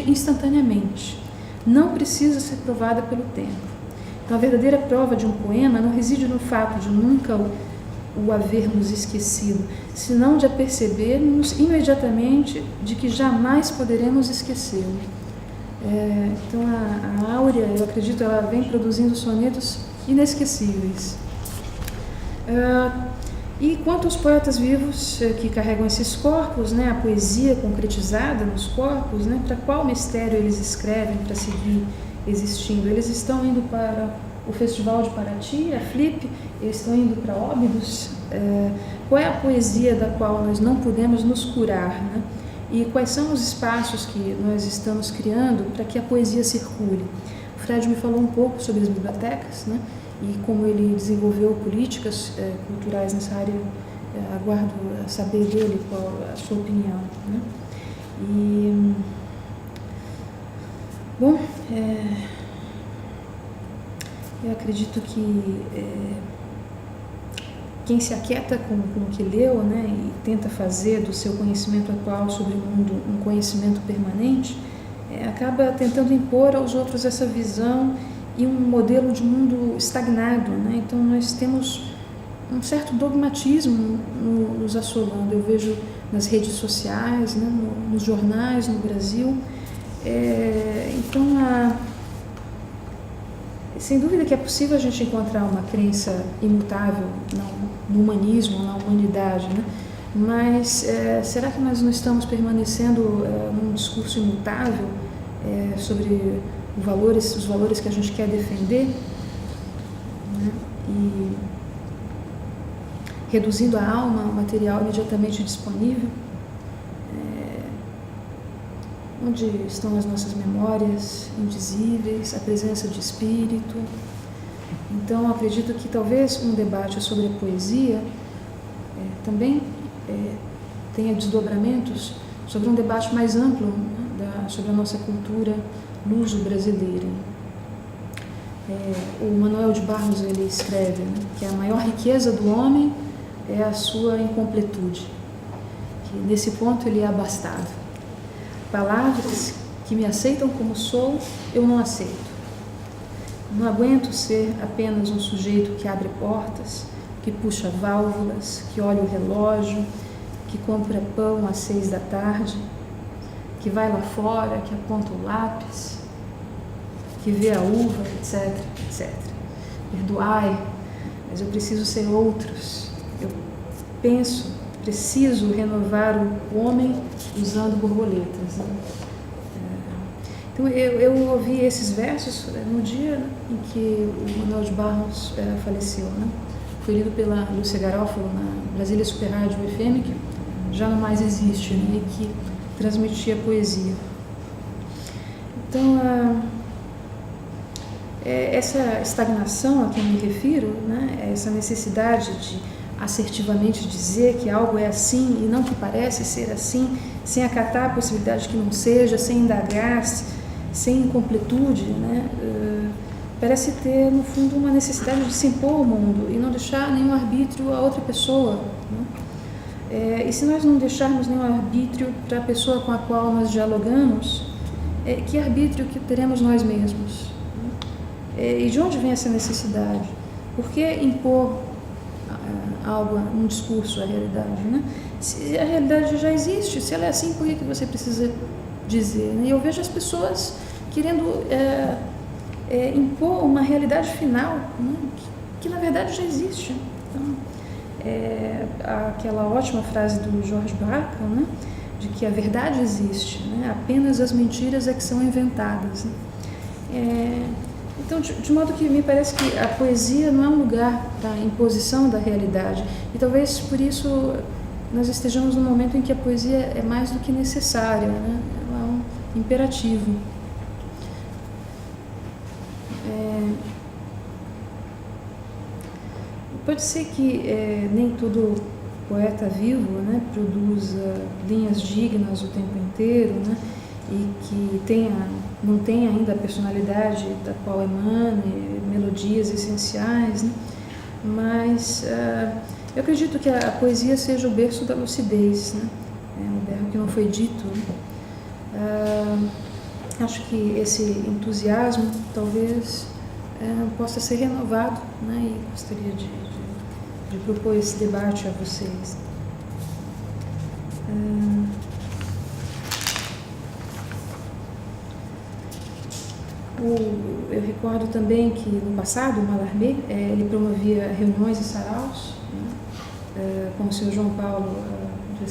B: instantaneamente. Não precisa ser provada pelo tempo. Então, a verdadeira prova de um poema não reside no fato de nunca o havermos esquecido, senão de apercebermos imediatamente de que jamais poderemos esquecê-lo. Então, a Áurea, eu acredito, ela vem produzindo sonetos inesquecíveis. E quanto aos poetas vivos que carregam esses corpos, né, a poesia concretizada nos corpos, né, para qual mistério eles escrevem para seguir existindo? Eles estão indo para o Festival de Paraty, a Flip, eles estão indo para Óbidos. Qual é a poesia da qual nós não podemos nos curar, né? E quais são os espaços que nós estamos criando para que a poesia circule? O Fred me falou um pouco sobre as bibliotecas, né? E como ele desenvolveu políticas culturais nessa área. Aguardo saber dele qual a sua opinião, né? E, bom, eu acredito que quem se aquieta com o que leu, né, e tenta fazer do seu conhecimento atual sobre o mundo um conhecimento permanente, acaba tentando impor aos outros essa visão e um modelo de mundo estagnado, né? Então nós temos um certo dogmatismo nos assolando. Eu vejo nas redes sociais, né, nos jornais no Brasil. Então, sem dúvida que é possível a gente encontrar uma crença imutável no humanismo, na humanidade, né? Mas será que nós não estamos permanecendo num discurso imutável sobre os valores que a gente quer defender, né? E reduzindo a alma ao material imediatamente disponível? Onde estão as nossas memórias indizíveis, a presença de espírito? Então, acredito que talvez um debate sobre a poesia também tenha desdobramentos sobre um debate mais amplo, né, sobre a nossa cultura luso-brasileira. O Manuel de Barros, ele escreve, né, que a maior riqueza do homem é a sua incompletude, que nesse ponto ele é abastado. Palavras que me aceitam como sou, eu não aceito. Não aguento ser apenas um sujeito que abre portas, que puxa válvulas, que olha o relógio, que compra pão às 6 da tarde, que vai lá fora, que aponta o lápis, que vê a uva, etc, etc. Perdoai, mas eu preciso ser outros. Eu preciso renovar o homem usando borboletas, né? Então eu ouvi esses versos no dia em que o Manuel de Barros faleceu, né? Foi lido pela Lúcia Garófalo na Brasília Super Rádio FM, que já não mais existe, né? E que transmitia poesia. Então essa estagnação a que eu me refiro, né, essa necessidade de assertivamente dizer que algo é assim e não que parece ser assim, sem acatar a possibilidade que não seja, sem indagar, sem incompletude, né, parece ter, no fundo, uma necessidade de se impor ao mundo e não deixar nenhum arbítrio a outra pessoa, né? E se nós não deixarmos nenhum arbítrio para a pessoa com a qual nós dialogamos, que arbítrio que teremos nós mesmos? E de onde vem essa necessidade? Por que impor algo, um discurso à realidade, né? Se a realidade já existe, se ela é assim, por que você precisa dizer, né? E eu vejo as pessoas querendo impor uma realidade final, né? que na verdade já existe. Então, aquela ótima frase do George Berkeley, né? De que a verdade existe, né? Apenas as mentiras é que são inventadas, né? Então, de modo que me parece que a poesia não é um lugar para imposição da realidade, e talvez por isso nós estejamos num momento em que a poesia é mais do que necessária, né? Ela é um imperativo. Pode ser que nem todo poeta vivo, né, produza linhas dignas o tempo inteiro, né, e que não tenha ainda a personalidade da qual emane melodias essenciais, né, mas eu acredito que a poesia seja o berço da lucidez, né, um berço que não foi dito, né. Acho que esse entusiasmo talvez possa ser renovado, né, e gostaria de propor esse debate a vocês. Eu recordo também que no passado o Mallarmé ele promovia reuniões e saraus, né, como o senhor João Paulo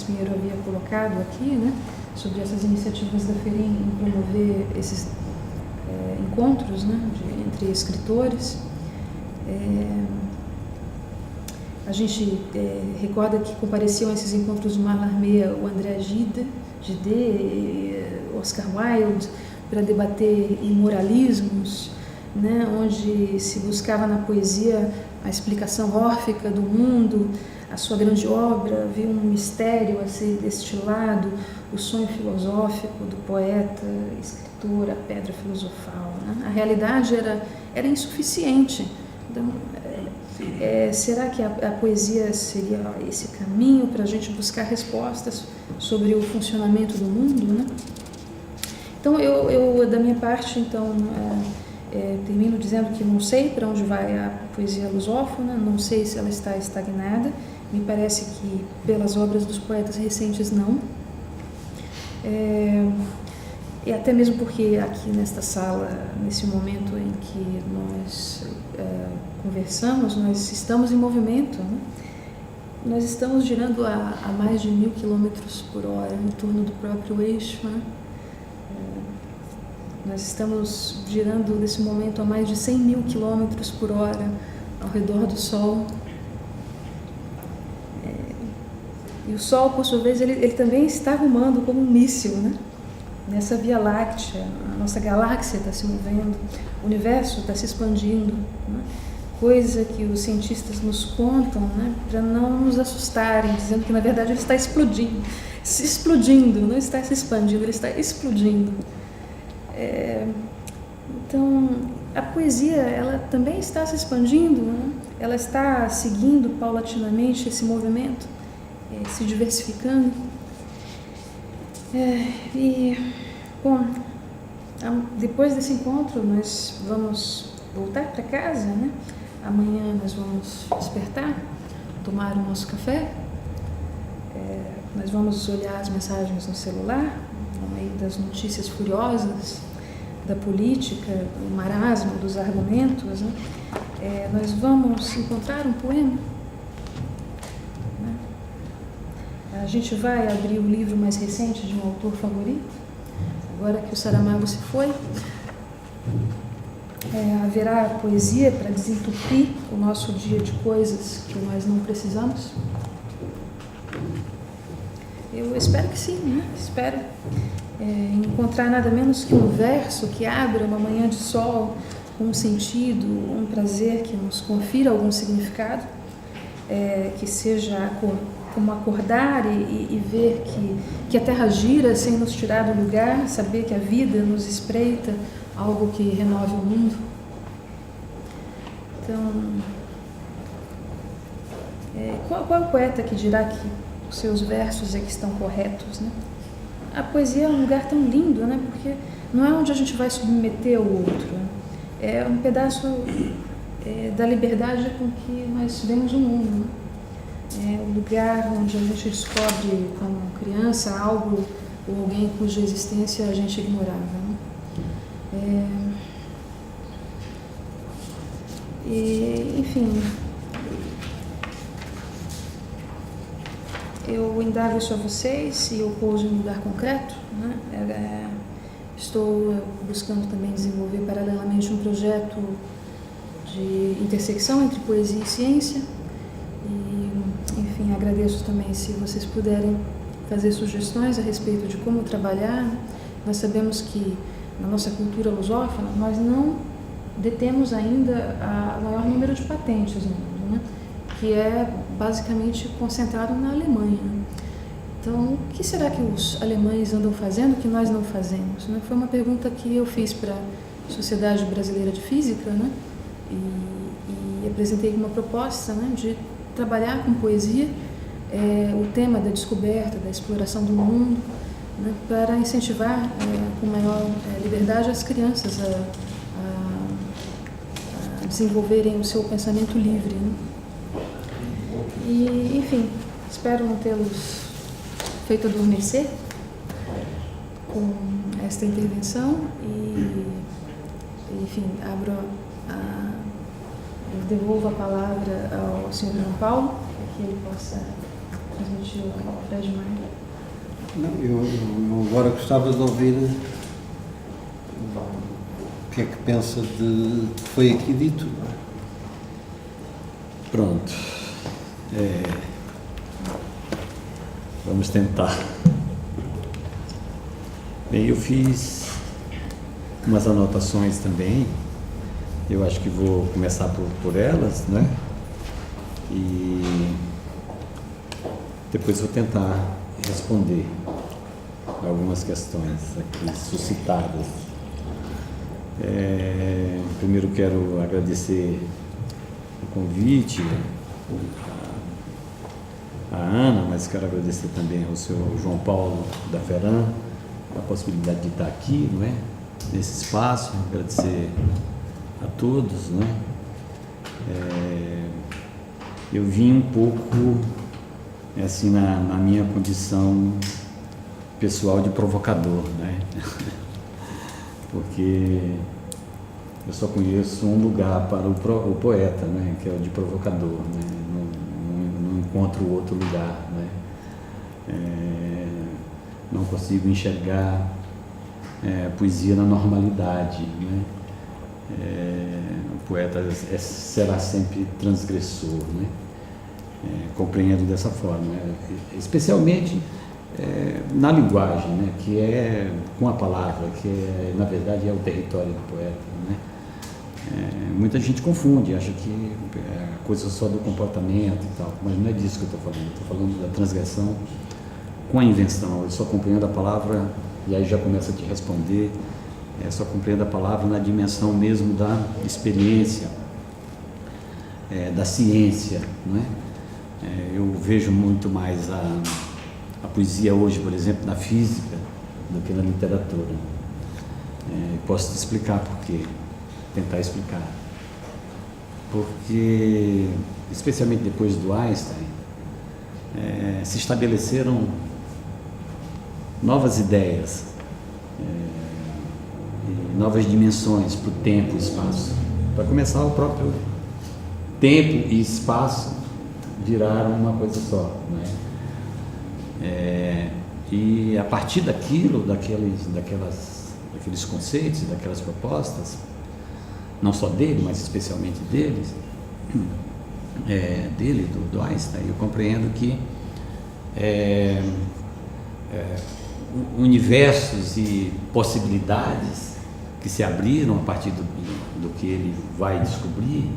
B: Pinheiro havia colocado aqui, né, sobre essas iniciativas da FERIM em promover esses encontros, né, entre escritores. A gente recorda que compareciam a esses encontros do Mallarmé o André Gide, Oscar Wilde, para debater imoralismos, né, onde se buscava na poesia a explicação órfica do mundo, a sua grande obra, havia um mistério a ser destilado, o sonho filosófico do poeta, escritor, a pedra filosofal, né? A realidade era insuficiente. Então, será que a poesia seria esse caminho para a gente buscar respostas sobre o funcionamento do mundo, né? Então, eu da minha parte, então, termino dizendo que não sei para onde vai a poesia lusófona, não sei se ela está estagnada, me parece que pelas obras dos poetas recentes não. E até mesmo porque aqui nesta sala, nesse momento em que nós conversamos, nós estamos em movimento, né? Nós estamos girando a mais de 1000 km por hora em torno do próprio eixo, né? Nós estamos girando nesse momento a mais de 100.000 km por hora ao redor do Sol. E o Sol, por sua vez, ele também está rumando como um míssil, né? Nessa Via Láctea, a nossa galáxia está se movendo, o universo está se expandindo, né? Coisa que os cientistas nos contam, né? Para não nos assustarem, dizendo que na verdade ele está explodindo, não está se expandindo, ele está explodindo. Então, a poesia, ela também está se expandindo, né? Ela está seguindo paulatinamente esse movimento, se diversificando. Bom, depois desse encontro nós vamos voltar para casa, né? Amanhã nós vamos despertar, tomar o nosso café, nós vamos olhar as mensagens no celular, no meio das notícias furiosas, da política, do marasmo, dos argumentos, né? Nós vamos encontrar um poema. A gente vai abrir o livro mais recente de um autor favorito, agora que o Saramago se foi. Haverá poesia para desentupir o nosso dia de coisas que nós não precisamos? Eu espero que sim, né? Espero encontrar nada menos que um verso que abra uma manhã de sol um sentido, um prazer que nos confira algum significado, que seja como acordar e ver que a Terra gira sem nos tirar do lugar, saber que a vida nos espreita, algo que renove o mundo. Então, qual é o poeta que dirá que os seus versos é que estão corretos, né? A poesia é um lugar tão lindo, né? Porque não é onde a gente vai submeter o outro, né? É um pedaço da liberdade com que nós vemos o mundo, né? É o lugar onde a gente descobre, como criança, algo ou alguém cuja existência a gente ignorava, né? Enfim, eu indago isso a vocês, se eu pouso em um lugar concreto, né? Estou buscando também desenvolver paralelamente um projeto de intersecção entre poesia e ciência. E, enfim, agradeço também se vocês puderem fazer sugestões a respeito de como trabalhar. Nós sabemos que na nossa cultura lusófona nós não detemos ainda o maior número de patentes no mundo, né? Que é basicamente concentrado na Alemanha. Então, o que será que os alemães andam fazendo que nós não fazemos, né? Foi uma pergunta que eu fiz para a Sociedade Brasileira de Física, né? E apresentei uma proposta, né, de trabalhar com poesia o tema da descoberta, da exploração do mundo, né, para incentivar com maior liberdade as crianças a desenvolverem o seu pensamento livre, né? E, enfim, espero não tê-los feito adormecer com esta intervenção e enfim, eu devolvo a palavra ao Sr. João Paulo, para que ele possa transmitir ao Fred Maia.
A: Não, eu agora gostava de ouvir o que é que pensa de que foi aqui dito.
C: Pronto. Vamos tentar. Bem, eu fiz umas anotações também. Eu acho que vou começar por elas, né? E depois vou tentar responder algumas questões aqui suscitadas. Primeiro quero agradecer o convite a Ana, mas quero agradecer também ao senhor João Paulo da Feran a possibilidade de estar aqui, não é? Nesse espaço, agradecer a todos, né? Eu vim um pouco assim na minha condição pessoal de provocador, né? Porque eu só conheço um lugar para o poeta, né? Que é o de provocador, né? Não encontro outro lugar, né? Não consigo enxergar poesia na normalidade, né? O poeta será sempre transgressor, né? Compreendo dessa forma, especialmente na linguagem, né? Que é com a palavra, que na verdade é o território do poeta, né? Muita gente confunde, acha que é coisa só do comportamento e tal, mas não é disso que eu estou falando da transgressão com a invenção. Eu só compreendo a palavra, e aí já começo a te responder, só compreendo a palavra na dimensão mesmo da experiência, da ciência, não é? Eu vejo muito mais a poesia hoje, por exemplo, na física do que na literatura. Posso te explicar por quê, tentar explicar. Porque, especialmente depois do Einstein, se estabeleceram novas ideias, novas dimensões para o tempo e espaço. Para começar, o próprio tempo e espaço viraram uma coisa só, né? E a partir daquilo, daqueles conceitos, daquelas propostas, não só dele, mas especialmente do Einstein, eu compreendo que universos e possibilidades que se abriram a partir do que ele vai descobrir,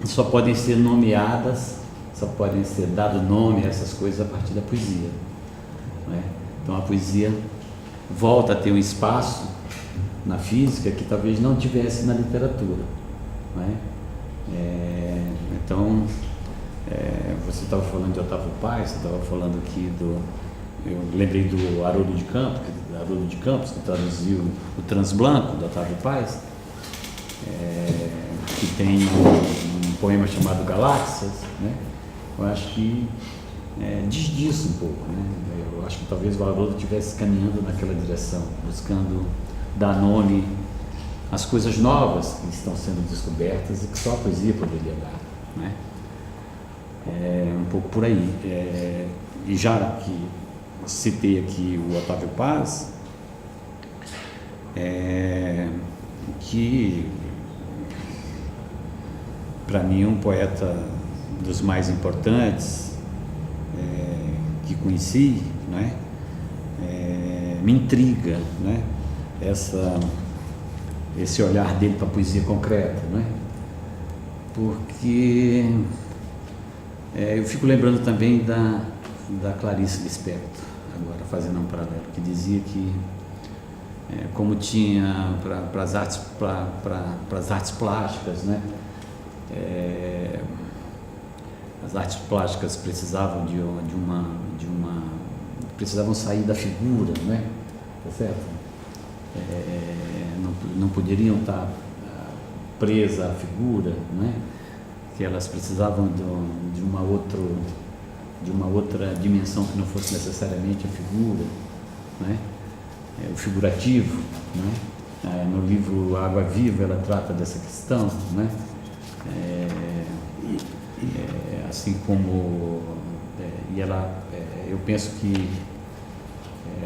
C: só podem ser nomeadas, só podem ser dado nome a essas coisas a partir da poesia, não é? Então a poesia volta a ter um espaço na física que talvez não tivesse na literatura, não é? Então, você estava falando de Otávio Paz, você estava falando aqui eu lembrei do Haroldo de Campos, que traduziu o Transblanco, do Otávio Paz, que tem um poema chamado Galáxias, né? Eu acho que diz disso um pouco, né? Eu acho que talvez o Haroldo estivesse caminhando naquela direção, buscando dar nome às coisas novas que estão sendo descobertas e que só a poesia poderia dar, né? Um pouco por aí. E já que citei aqui o Otávio Paz, que para mim é um poeta dos mais importantes que conheci, né? Me intriga, né? Esse olhar dele para a poesia concreta, né? Porque eu fico lembrando também da Clarice Lispector, agora fazendo um paralelo, que dizia que como tinha para as artes plásticas, né? As artes plásticas precisavam precisavam sair da figura, né? Tá certo? Não poderiam estar presas à figura, né? Que elas precisavam de uma outra dimensão que não fosse necessariamente a figura, né? O figurativo, né? No livro Água Viva ela trata dessa questão, né? Assim como eu penso que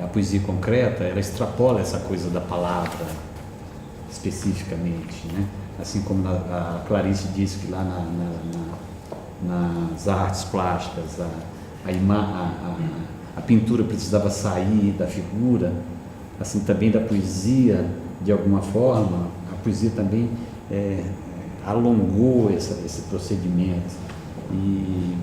C: a poesia concreta ela extrapola essa coisa da palavra especificamente, né? Assim como a Clarice diz que lá nas artes plásticas a pintura precisava sair da figura, assim também da poesia, de alguma forma, a poesia também alongou esse procedimento e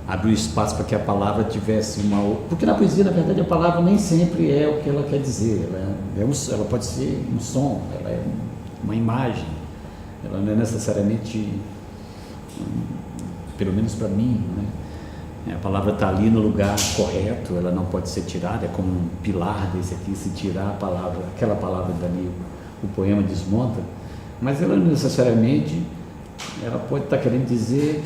C: abriu espaço para que a palavra tivesse porque na poesia, na verdade, a palavra nem sempre é o que ela quer dizer, ela pode ser um som, ela é uma imagem, ela não é necessariamente, pelo menos para mim, né? A palavra está ali no lugar correto, ela não pode ser tirada, é como um pilar desse aqui, se tirar aquela palavra dali, o poema desmonta, mas ela não necessariamente, ela pode estar querendo dizer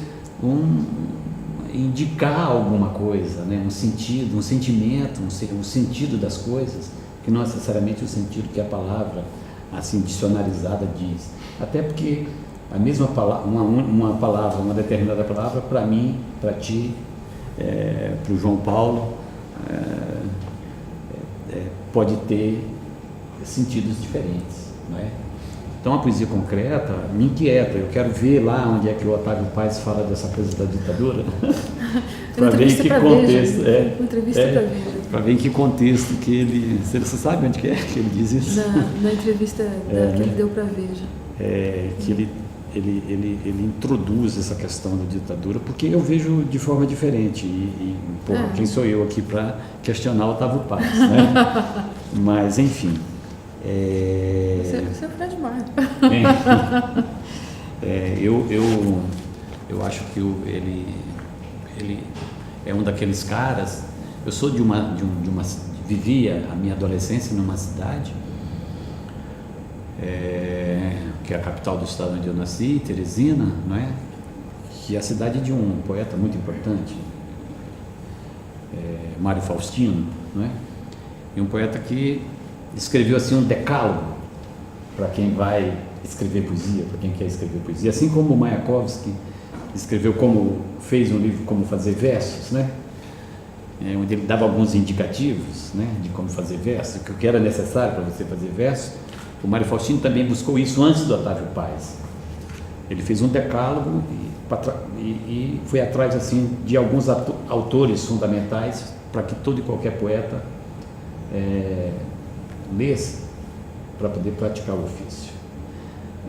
C: indicar alguma coisa, né? Um sentido, um sentimento, um sentido das coisas, que não necessariamente o sentido que a palavra, assim, dicionarizada diz. Até porque a mesma palavra, uma determinada palavra, para mim, para ti, para o João Paulo, pode ter sentidos diferentes, não é? Então a poesia concreta me inquieta, eu quero ver lá onde é que o Otávio Paz fala dessa coisa da ditadura, para ver em que contexto, para ver em que contexto que ele, você sabe onde que ele diz isso?
B: Na entrevista que ele deu para Veja.
C: Que ele introduz essa questão da ditadura, porque eu vejo de forma diferente quem sou eu aqui para questionar o Otávio Paz, né? Mas enfim.
B: Você é o Fred Maia.
C: Eu acho que ele é um daqueles caras. Eu sou vivia a minha adolescência numa cidade que é a capital do estado onde eu nasci, Teresina, não é? Que é a cidade de um poeta muito importante, Mário Faustino, não é? E um poeta que escreveu assim um decálogo para quem vai escrever poesia, para quem quer escrever poesia, assim como o Mayakovsky fez um livro Como Fazer Versos, né? Onde ele dava alguns indicativos, né, de como fazer versos, o que era necessário para você fazer versos. O Mário Faustino também buscou isso antes do Otávio Paz. Ele fez um decálogo e foi atrás assim de alguns autores fundamentais para que todo e qualquer poeta lesse para poder praticar o ofício.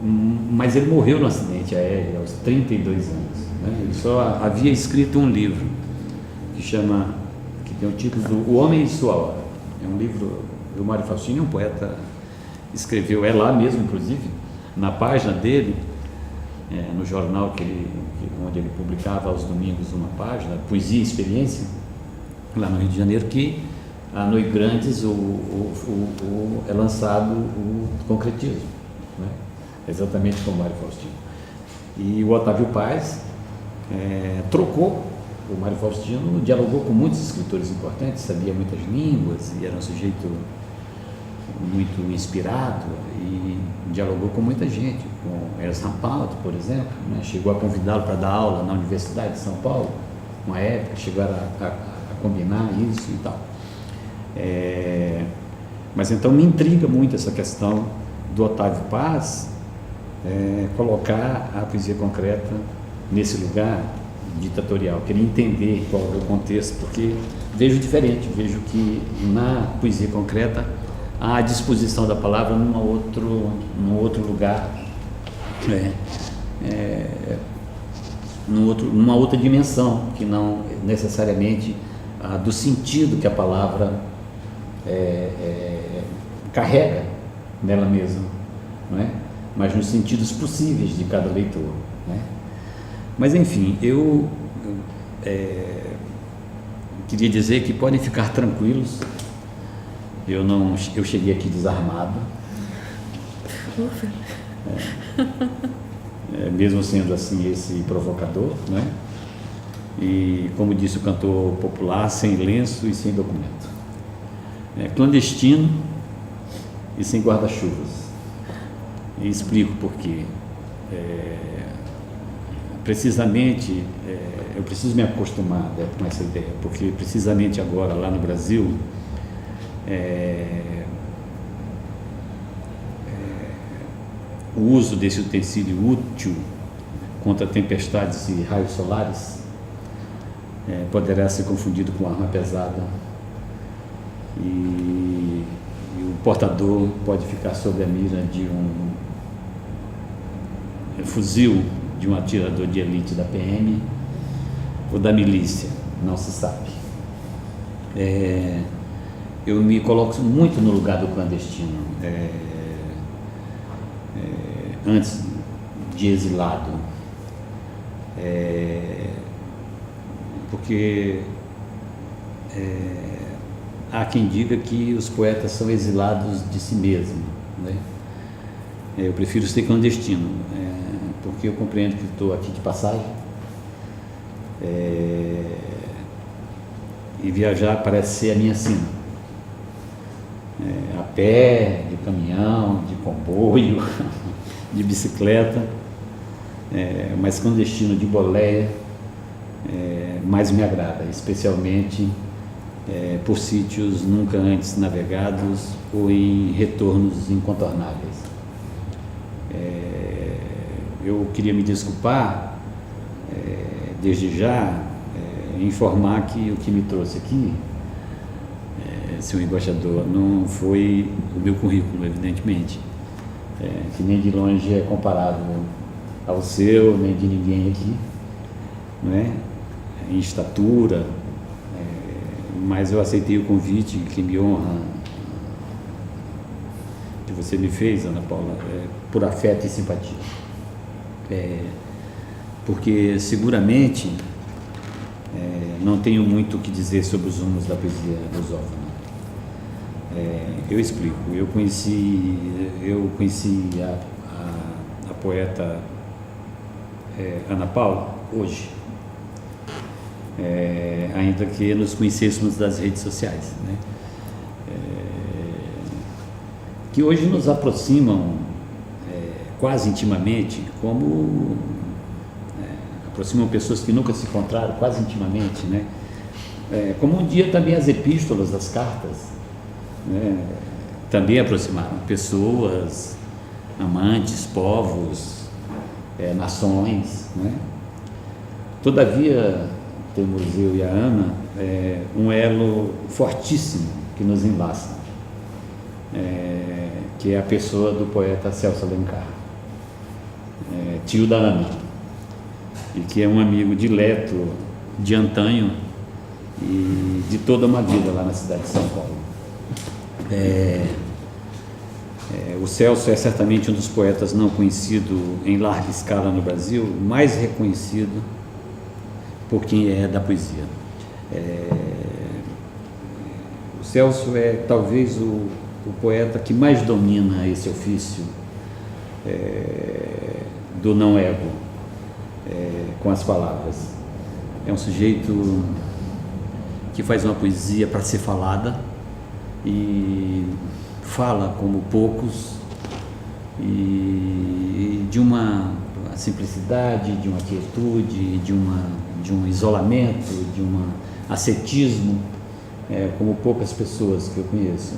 C: Mas ele morreu no acidente aéreo aos 32 anos. Né? Ele só havia escrito um livro que tem o título do O Homem e Sua Hora. É um livro do Mário Faustino, um poeta, escreveu, é lá mesmo, inclusive, na página dele, no jornal onde ele publicava aos domingos uma página, Poesia e Experiência, lá no Rio de Janeiro, que a Noi Grandes é lançado o concretismo, né? Exatamente como Mário Faustino. E o Otávio Paz trocou. O Mário Faustino dialogou com muitos escritores importantes, sabia muitas línguas e era um sujeito muito inspirado e dialogou com muita gente, com Ernst Rapalto, por exemplo, né? Chegou a convidá-lo para dar aula na Universidade de São Paulo, uma época, chegaram a combinar isso e tal. Mas então me intriga muito essa questão do Otávio Paz colocar a poesia concreta nesse lugar ditatorial. Queria entender qual é o contexto, porque vejo diferente, vejo que na poesia concreta há a disposição da palavra num outro lugar, numa outra dimensão, que não necessariamente a do sentido que a palavra carrega nela mesma, não é? Mas nos sentidos possíveis de cada leitor, né? Mas enfim, eu queria dizer que podem ficar tranquilos. Eu cheguei aqui desarmado, mesmo sendo assim esse provocador, né? E como disse o cantor popular, sem lenço e sem documento, clandestino e sem guarda-chuvas. E explico por quê. Precisamente, eu preciso me acostumar com essa ideia, porque precisamente agora lá no Brasil o uso desse utensílio útil contra tempestades e raios solares poderá ser confundido com arma pesada e o portador pode ficar sob a mira de um fuzil de um atirador de elite da PM ou da milícia, não se sabe. Eu me coloco muito no lugar do clandestino, antes de exilado, porque há quem diga que os poetas são exilados de si mesmos, né? Eu prefiro ser clandestino, porque eu compreendo que estou aqui de passagem, e viajar parece ser a minha sina, a pé, de caminhão, de comboio, de bicicleta, mas clandestino de boleia mais me agrada, especialmente por sítios nunca antes navegados ou em retornos incontornáveis. Eu queria me desculpar desde já, informar que o que me trouxe aqui, senhor embaixador, não foi o meu currículo, evidentemente, que nem de longe é comparável ao seu, nem de ninguém aqui, não é? Em estatura, mas eu aceitei o convite que me honra, que você me fez, Ana Paula, por afeto e simpatia, porque seguramente não tenho muito o que dizer sobre os rumos da poesia lusófona. Eu explico. Eu conheci a poeta Ana Paula hoje, ainda que nos conhecêssemos das redes sociais, né? Que hoje nos aproximam quase intimamente, como aproximam pessoas que nunca se encontraram quase intimamente, né? Como um dia também as epístolas, as cartas, né, também aproximaram pessoas, amantes, povos, nações, né? Todavia, temos eu e a Ana um elo fortíssimo que nos enlaça, que é a pessoa do poeta Celso Alencar, tio da Ana, e que é um amigo dileto de antanho e de toda uma vida lá na cidade de São Paulo. O Celso é certamente um dos poetas não conhecido em larga escala no Brasil, mais reconhecido por quem é da poesia. O Celso é talvez o poeta que mais domina esse ofício do não ego, com as palavras. É um sujeito que faz uma poesia para ser falada e fala como poucos, e de uma simplicidade, de uma quietude, de um isolamento, de um ascetismo, como poucas pessoas que eu conheço.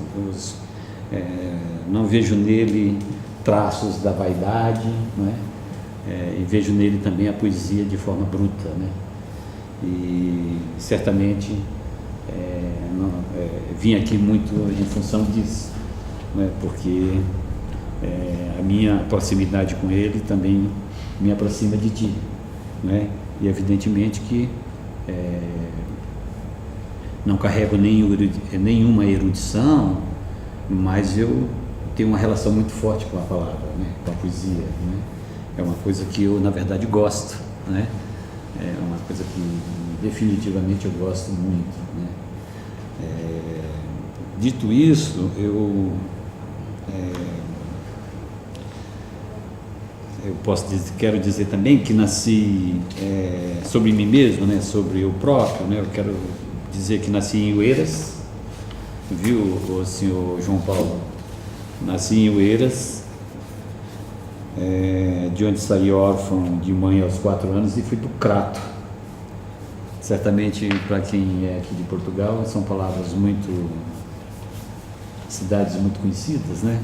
C: Não vejo nele traços da vaidade, não é? E vejo nele também a poesia de forma bruta, né? E certamente vim aqui muito em função disso, né? Porque a minha proximidade com ele também me aproxima de ti, né? E evidentemente que não carrego nenhuma erudição, mas eu tenho uma relação muito forte com a palavra, né? Com a poesia, né? É uma coisa que eu, na verdade, gosto, né? É uma coisa que definitivamente eu gosto muito, né? Dito isso, eu quero dizer também que nasci sobre mim mesmo, né? Sobre o próprio, né? Eu quero dizer que nasci em Oeiras, viu, o senhor João Paulo? Nasci em Oeiras, de onde saí órfão de mãe aos 4 anos e fui do Crato. Certamente, para quem é aqui de Portugal, são palavras cidades muito conhecidas, né?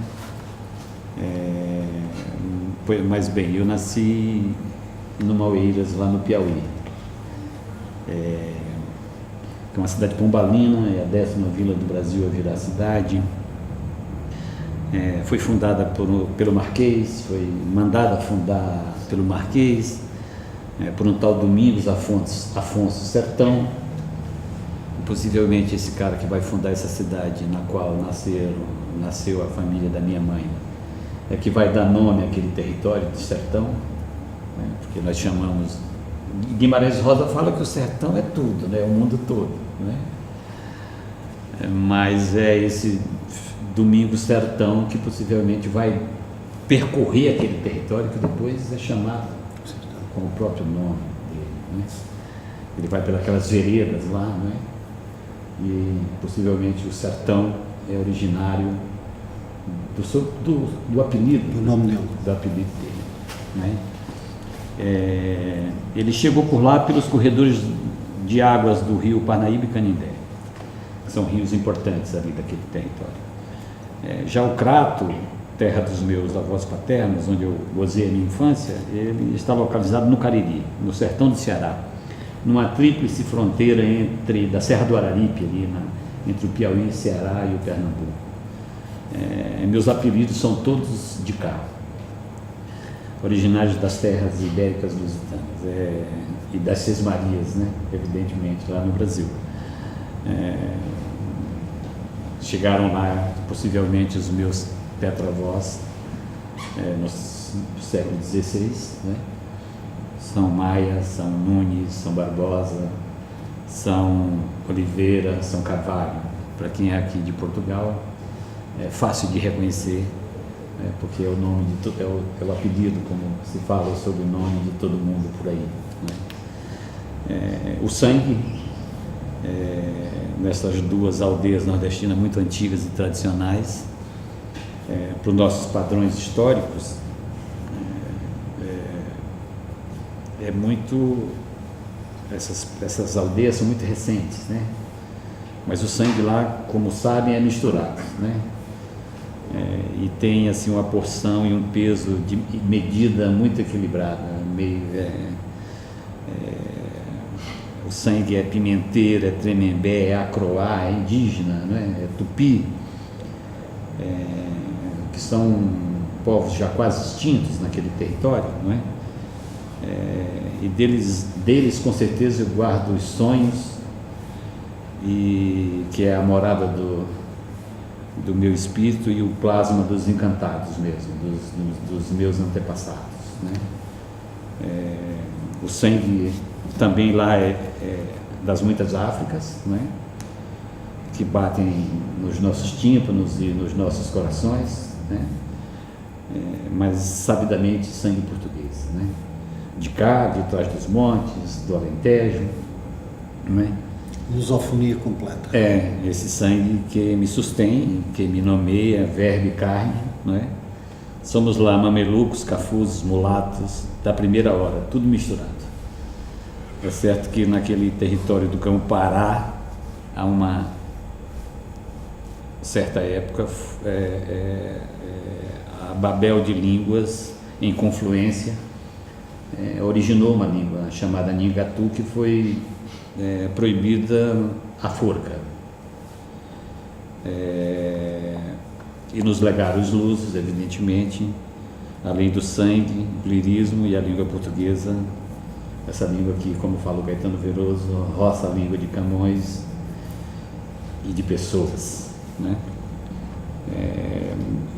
C: Mas bem, eu nasci numa Oeiras, lá no Piauí, que é uma cidade pombalina, é a 10ª vila do Brasil a virar cidade. Foi fundada pelo Marquês, foi mandada fundar pelo Marquês, por um tal Domingos Afonso Sertão. Possivelmente esse cara que vai fundar essa cidade na qual nasceu a família da minha mãe, que vai dar nome àquele território do sertão, né? Porque nós chamamos... Guimarães Rosa fala que o sertão é tudo, né? O mundo todo, né? Mas é esse Domingos Sertão que possivelmente vai percorrer aquele território que depois é chamado com o próprio nome dele, né? Ele vai pelas veredas lá, né? E possivelmente o sertão é originário do apelido,
A: do nome dele,
C: do apelido dele, né? Ele chegou por lá pelos corredores de águas do rio Parnaíba e Canindé, que são rios importantes ali daquele território. Já o Crato, terra dos meus avós paternos, onde eu gozei a minha infância, ele está localizado no Cariri, no sertão do Ceará, numa tríplice fronteira da Serra do Araripe, ali entre o Piauí, o Ceará e o Pernambuco. Meus apelidos são todos de cá, originários das terras ibéricas lusitanas, e das Sesmarias, né? Evidentemente, lá no Brasil. Chegaram lá, possivelmente, os meus tetravós, no século XVI, né? São Maia, São Nunes, São Barbosa, São Oliveira, São Carvalho. Para quem é aqui de Portugal, é fácil de reconhecer, porque é o nome é o apelido, como se fala, o sobrenome de todo mundo por aí, né? O sangue, nessas duas aldeias nordestinas muito antigas e tradicionais, para os nossos padrões históricos, essas aldeias são muito recentes, né? Mas o sangue lá, como sabem, é misturado, né? E tem assim uma porção e um peso de medida muito equilibrada. O sangue é pimenteiro, é tremembé, é acroá, é indígena, né? É tupi, que são povos já quase extintos naquele território, não é? E deles com certeza eu guardo os sonhos, e que é a morada do meu espírito e o plasma dos encantados mesmo, dos meus antepassados, né? O sangue também lá é das muitas Áfricas, né? Que batem nos nossos tímpanos e nos nossos corações, né? Mas sabidamente sangue português, né? De cá, de trás dos montes, do Alentejo, né?
A: Lusofonia completa.
C: Esse sangue que me sustém, que me nomeia verbo e carne, não é? Somos lá mamelucos, cafuzos, mulatos, da primeira hora, tudo misturado. É certo que naquele território do Campo-Pará, há uma certa época, a Babel de línguas, em confluência, originou uma língua chamada Nhingatu, que foi proibida à forca. E nos legaram os lusos, evidentemente, além do sangue, o lirismo e a língua portuguesa, essa língua que, como fala o Caetano Veloso, roça a língua de Camões e de Pessoas, né?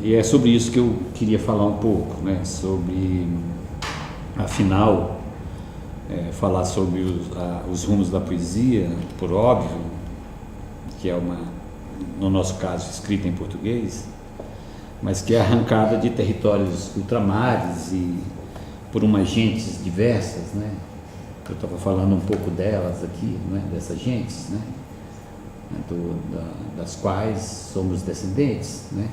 C: E é sobre isso que eu queria falar um pouco, né? Sobre, afinal, falar sobre os rumos da poesia, por óbvio, que é no nosso caso, escrita em português, mas que é arrancada de territórios ultramares e por umas gentes diversas, né? Eu estava falando um pouco delas aqui, né? Dessas gentes, né? Das quais somos descendentes, né?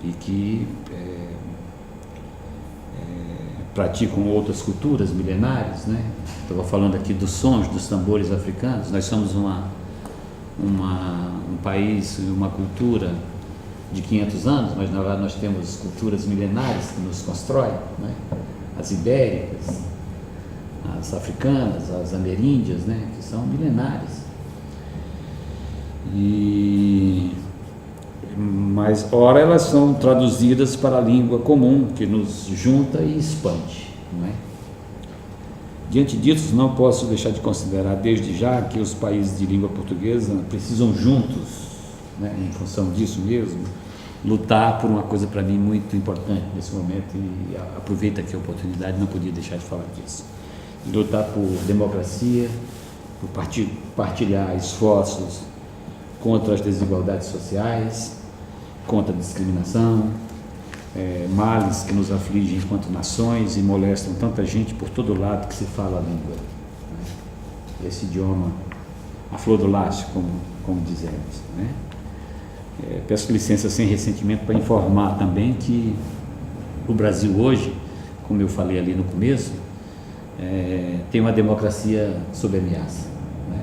C: E que praticam outras culturas milenares, né? Estava falando aqui dos sons dos tambores africanos. Nós somos um país, uma cultura de 500 anos, mas na verdade nós temos culturas milenares que nos constroem, né? As ibéricas, as africanas, as ameríndias, né? Que são milenares. Mas ora elas são traduzidas para a língua comum, que nos junta e expande, não é? Diante disso, não posso deixar de considerar desde já que os países de língua portuguesa precisam juntos, né, em função disso mesmo, lutar por uma coisa para mim muito importante nesse momento, e aproveito aqui a oportunidade, não podia deixar de falar disso. Lutar por democracia, por partilhar esforços contra as desigualdades sociais, contra a discriminação, males que nos afligem enquanto nações e molestam tanta gente por todo lado que se fala a língua, né? Esse idioma, a flor do lácio, como dizemos, né? Peço licença sem ressentimento para informar também que o Brasil hoje, como eu falei ali no começo, tem uma democracia sob ameaça, né?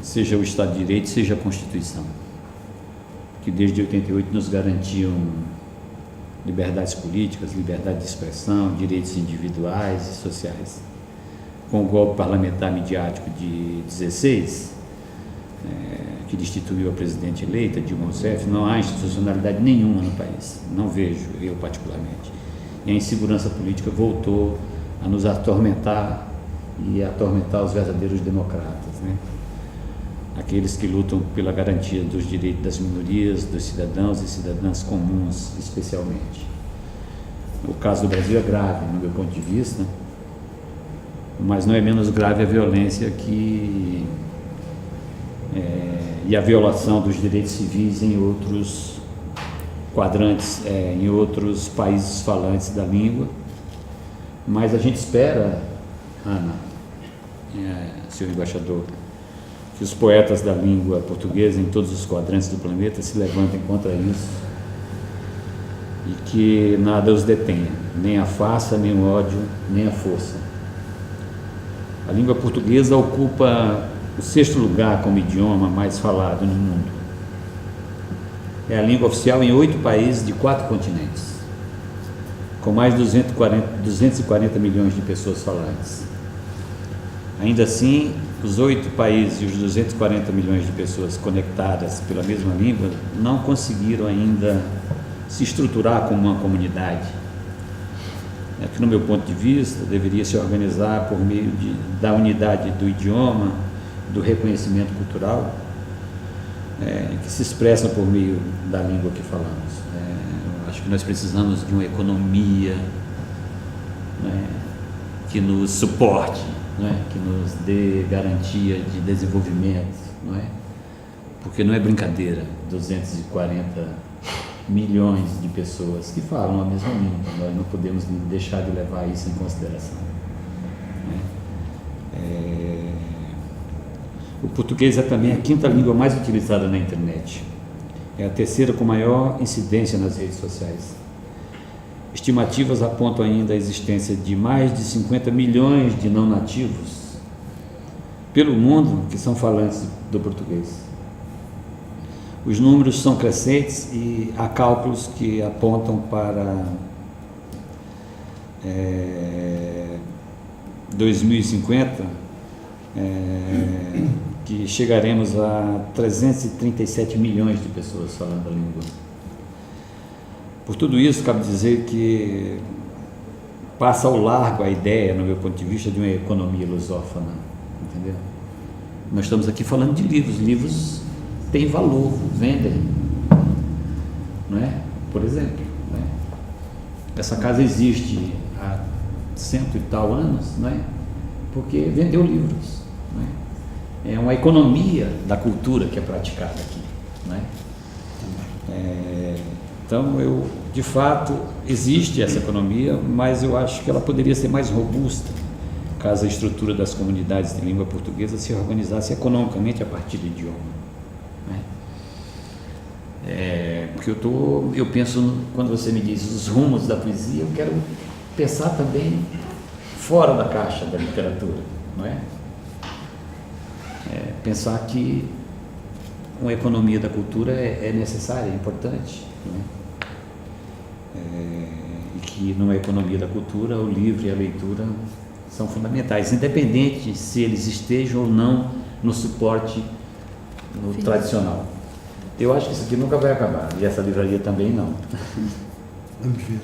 C: Seja o Estado de Direito, seja a Constituição, que desde 88 nos garantiam liberdades políticas, liberdade de expressão, direitos individuais e sociais. Com o golpe parlamentar midiático de 16, que destituiu a presidente eleita, Dilma Rousseff, não há institucionalidade nenhuma no país, não vejo, eu particularmente. E a insegurança política voltou a nos atormentar e a atormentar os verdadeiros democratas, né? Aqueles que lutam pela garantia dos direitos das minorias, dos cidadãos e cidadãs comuns, especialmente. O caso do Brasil é grave, no meu ponto de vista, mas não é menos grave a violência e a violação dos direitos civis em outros quadrantes, em outros países falantes da língua. Mas a gente espera, Ana, senhor embaixador, que os poetas da língua portuguesa em todos os quadrantes do planeta se levantem contra isso e que nada os detenha, nem a farsa, nem o ódio, nem a força. A língua portuguesa ocupa o 6º lugar como idioma mais falado no mundo. É a língua oficial em 8 países de 4 continentes, com mais de 240 milhões de pessoas falantes. Ainda assim, os 8 países e os 240 milhões de pessoas conectadas pela mesma língua não conseguiram ainda se estruturar como uma comunidade. Que, no meu ponto de vista, deveria se organizar por meio da unidade do idioma, do reconhecimento cultural, que se expressa por meio da língua que falamos. Acho que nós precisamos de uma economia, que nos suporte, que nos dê garantia de desenvolvimento, porque não é brincadeira, 240 milhões de pessoas que falam a mesma língua, nós não podemos deixar de levar isso em consideração. O português é também a 5ª língua mais utilizada na internet, é a 3ª com maior incidência nas redes sociais. Estimativas apontam ainda a existência de mais de 50 milhões de não nativos pelo mundo que são falantes do português. Os números são crescentes e há cálculos que apontam para 2050, que chegaremos a 337 milhões de pessoas falando a língua. Por tudo isso, cabe dizer que passa ao largo a ideia, no meu ponto de vista, de uma economia lusófona, entendeu? Nós estamos aqui falando de livros têm valor, vendem, não é? Por exemplo, essa casa existe há 100 e tal anos, não é? Porque vendeu livros, não é? É uma economia da cultura que é praticada aqui, não é? Então, de fato, existe essa economia, mas eu acho que ela poderia ser mais robusta caso a estrutura das comunidades de língua portuguesa se organizasse economicamente a partir do idioma. Porque eu penso, quando você me diz os rumos da poesia, eu quero pensar também fora da caixa da literatura, não é? Pensar que uma economia da cultura é necessária, é importante, não é? E que numa economia da cultura o livro e a leitura são fundamentais, independente se eles estejam ou não no suporte tradicional. Eu acho que isso aqui nunca vai acabar, e essa livraria também não.
A: Vamos ver.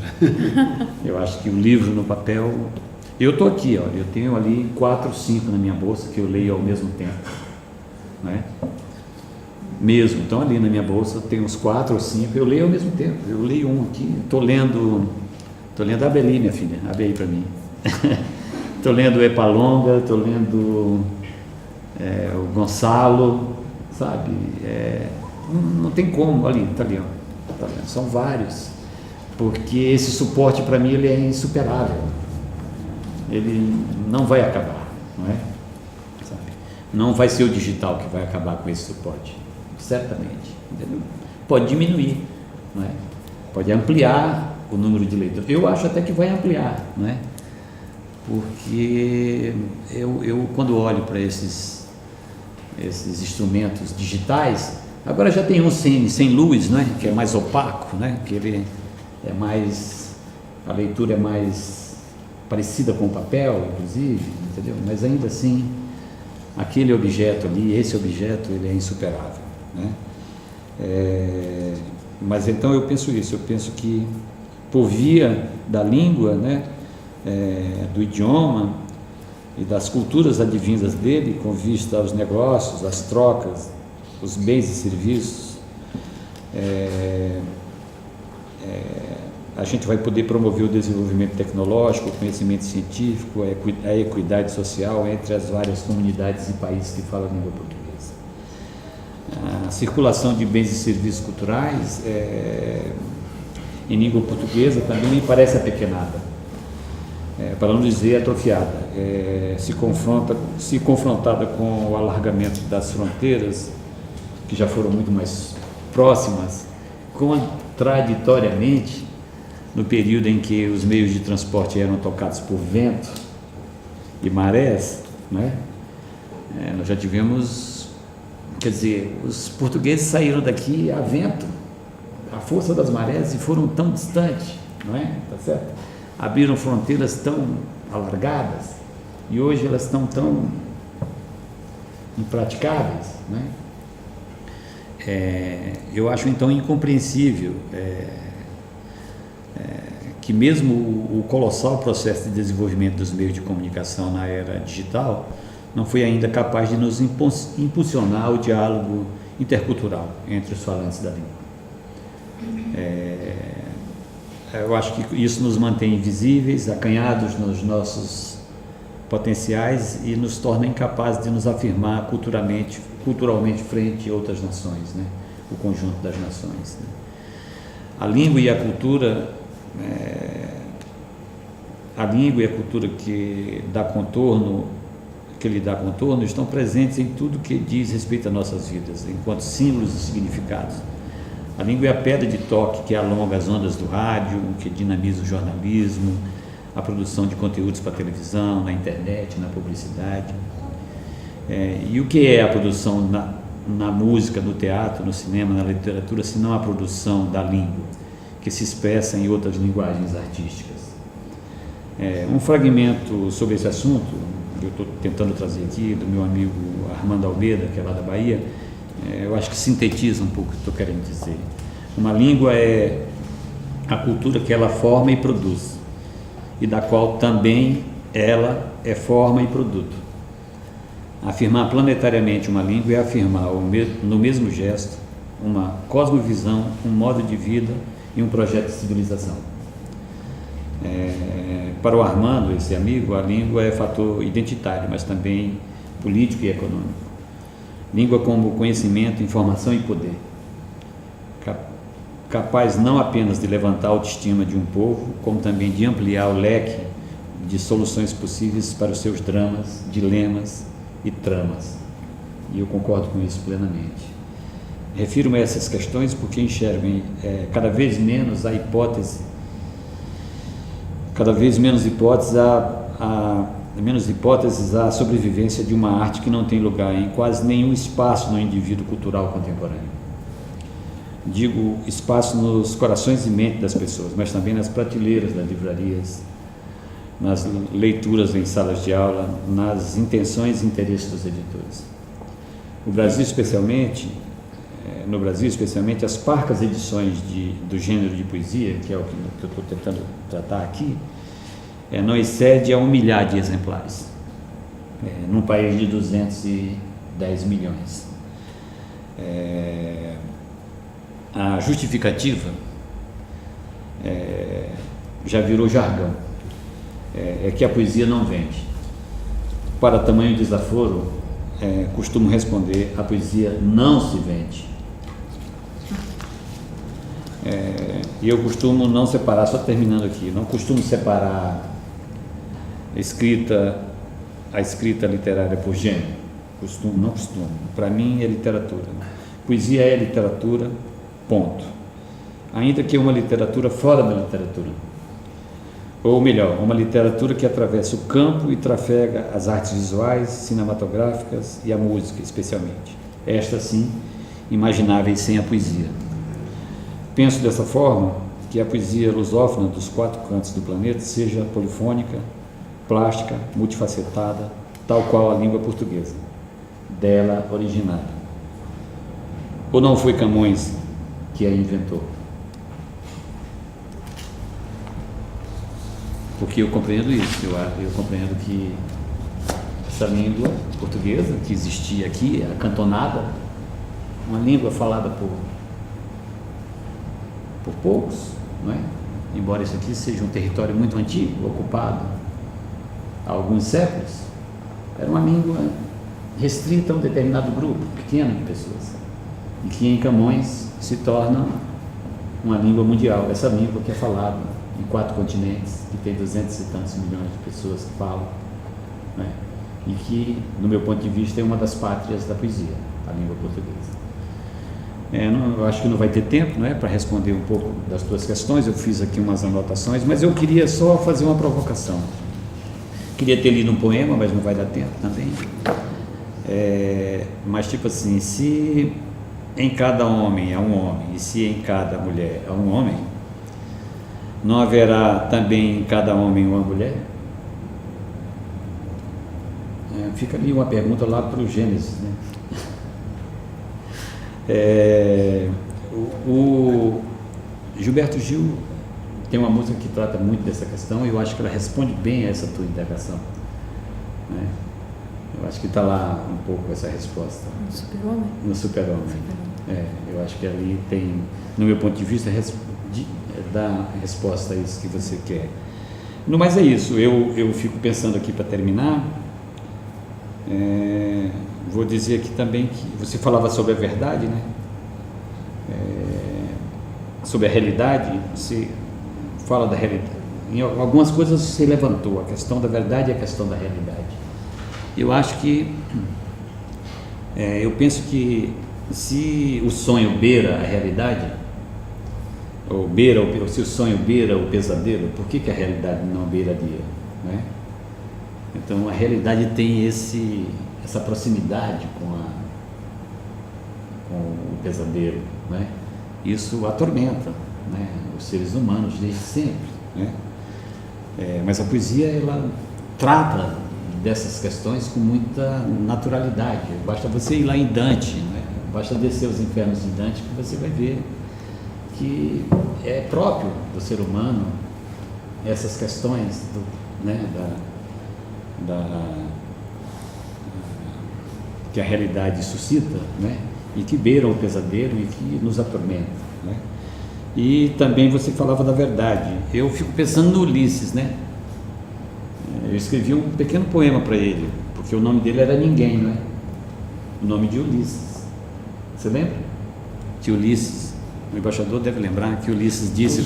C: Eu acho que o livro no papel... Eu estou aqui, olha, eu tenho ali 4 ou 5 na minha bolsa que eu leio ao mesmo tempo, não é? Mesmo, então ali na minha bolsa tem uns 4 ou 5, eu leio ao mesmo tempo. Eu leio um aqui, estou lendo a Abeli, minha filha, abre aí para mim. Estou lendo o Epalonga, estou lendo o Gonçalo, sabe? Não tem como, ali, está ali, ó. Tá vendo? São vários, porque esse suporte para mim ele é insuperável, ele não vai acabar, não é? Sabe? Não vai ser o digital que vai acabar com esse suporte, certamente, entendeu? Pode diminuir, não é? Pode ampliar o número de leitores, eu acho até que vai ampliar, não é? Porque eu quando olho para esses instrumentos digitais, agora já tem um sem luz, não é? Que é mais opaco, né? Que ele é mais, a leitura é mais parecida com o papel, inclusive, entendeu? Mas ainda assim, aquele objeto ali, esse objeto, ele é insuperável, né? Mas então eu penso isso, eu penso que por via da língua, né? Do idioma e das culturas advindas dele, com vista aos negócios, às trocas, os bens e serviços, a gente vai poder promover o desenvolvimento tecnológico, o conhecimento científico, a equidade social entre as várias comunidades e países que falam a língua portuguesa. A circulação de bens e serviços culturais em língua portuguesa também me parece apequenada, para não dizer atrofiada. Se confrontada com o alargamento das fronteiras, que já foram muito mais próximas, contraditoriamente, no período em que os meios de transporte eram tocados por vento e marés, né? Nós já tivemos, quer dizer, os portugueses saíram daqui a vento, a força das marés, e foram tão distantes, não é? Tá certo? Abriram fronteiras tão alargadas, e hoje elas estão tão impraticáveis, né? Eu acho então incompreensível que mesmo o colossal processo de desenvolvimento dos meios de comunicação na era digital não foi ainda capaz de nos impulsionar o diálogo intercultural entre os falantes da língua. Eu acho que isso nos mantém invisíveis, acanhados nos nossos potenciais e nos torna incapazes de nos afirmar culturalmente frente a outras nações, né? O conjunto das nações, né? A língua e a cultura que lhe dá contorno estão presentes em tudo que diz respeito às nossas vidas, enquanto símbolos e significados. A língua é a pedra de toque que alonga as ondas do rádio, que dinamiza o jornalismo, a produção de conteúdos para a televisão, na internet, na publicidade. E o que é a produção na música, no teatro, no cinema, na literatura, se não a produção da língua, que se expressa em outras linguagens artísticas? Um fragmento sobre esse assunto, que eu estou tentando trazer aqui, do meu amigo Armando Almeida, que é lá da Bahia, eu acho que sintetiza um pouco o que estou querendo dizer. Uma língua é a cultura que ela forma e produz, e da qual também ela é forma e produto. Afirmar planetariamente uma língua é afirmar no mesmo gesto uma cosmovisão, um modo de vida e um projeto de civilização. Para o Armando, esse amigo, a língua é fator identitário, mas também político e econômico. Língua como conhecimento, informação e poder, capaz não apenas de levantar a autoestima de um povo, como também de ampliar o leque de soluções possíveis para os seus dramas, dilemas e tramas. E eu concordo com isso plenamente. Refiro-me a essas questões porque enxergo cada vez menos hipóteses à sobrevivência de uma arte que não tem lugar em quase nenhum espaço no indivíduo cultural contemporâneo. Digo espaço nos corações e mente das pessoas, mas também nas prateleiras das livrarias, nas leituras em salas de aula, nas intenções e interesses dos editores. No Brasil, especialmente, as parcas edições do gênero de poesia, que é o que eu estou tentando tratar aqui, não excede a 1 milhar de exemplares, num país de 210 milhões. A justificativa já virou jargão, é que a poesia não vende. Para tamanho desaforo, costumo responder: a poesia não se vende. E eu costumo não separar, só terminando aqui, não costumo separar a escrita literária por gênero. Não costumo. Para mim é literatura. Poesia é literatura, ponto. Ainda que uma literatura fora da literatura. Ou melhor, uma literatura que atravessa o campo e trafega as artes visuais, cinematográficas e a música, especialmente. Estas, sim, imagináveis sem a poesia. Penso dessa forma que a poesia lusófona dos 4 cantos do planeta seja polifônica, plástica, multifacetada, tal qual a língua portuguesa, dela originária. Ou não foi Camões que a inventou? Porque eu compreendo isso, eu compreendo que essa língua portuguesa que existia aqui, acantonada, uma língua falada por poucos, não é? Embora isso aqui seja um território muito antigo, ocupado há alguns séculos, era uma língua restrita a um determinado grupo pequeno de pessoas, e que em Camões se torna uma língua mundial, essa língua que é falada em 4 continentes, que tem 200 e tantos milhões de pessoas que falam, né? E que, no meu ponto de vista, é uma das pátrias da poesia, a língua portuguesa. Eu acho que não vai ter tempo, não é, para responder um pouco das tuas questões. Eu fiz aqui umas anotações, mas eu queria só fazer uma provocação. Queria ter lido um poema, mas não vai dar tempo também. Mas tipo assim, se em cada homem há um homem, e se em cada mulher há um homem, não haverá também em cada homem uma mulher? Fica ali uma pergunta lá para o Gênesis, né? O Gilberto Gil tem uma música que trata muito dessa questão e eu acho que ela responde bem a essa tua indagação, né? Eu acho que está lá um pouco essa resposta.
B: No Super-Homem?
C: No Super-Homem. Eu acho que ali tem, no meu ponto de vista, dá resposta a isso que você quer. No mais é isso, eu fico pensando aqui para terminar, vou dizer aqui também que você falava sobre a verdade, né? Sobre a realidade, você fala da realidade, em algumas coisas você levantou, a questão da verdade e a questão da realidade. Eu acho que, eu penso que se o sonho beira a realidade, ou se o sonho beira o pesadelo, por que a realidade não beiraria, né? Então a realidade tem essa proximidade com o pesadelo, né? Isso atormenta, né, os seres humanos desde sempre, né? Mas a poesia, ela trata dessas questões com muita naturalidade. Basta você ir lá em Dante, né? Basta descer os infernos de Dante que você vai ver que é próprio do ser humano essas questões que a realidade suscita, né? E que beiram o pesadelo e que nos atormentam, né? E também você falava da verdade. Eu fico pensando no Ulisses, né? Eu escrevi um pequeno poema para ele, porque o nome dele era Ninguém, não é? O nome de Ulisses. Você lembra? Que Ulisses, o embaixador deve lembrar que Ulisses disse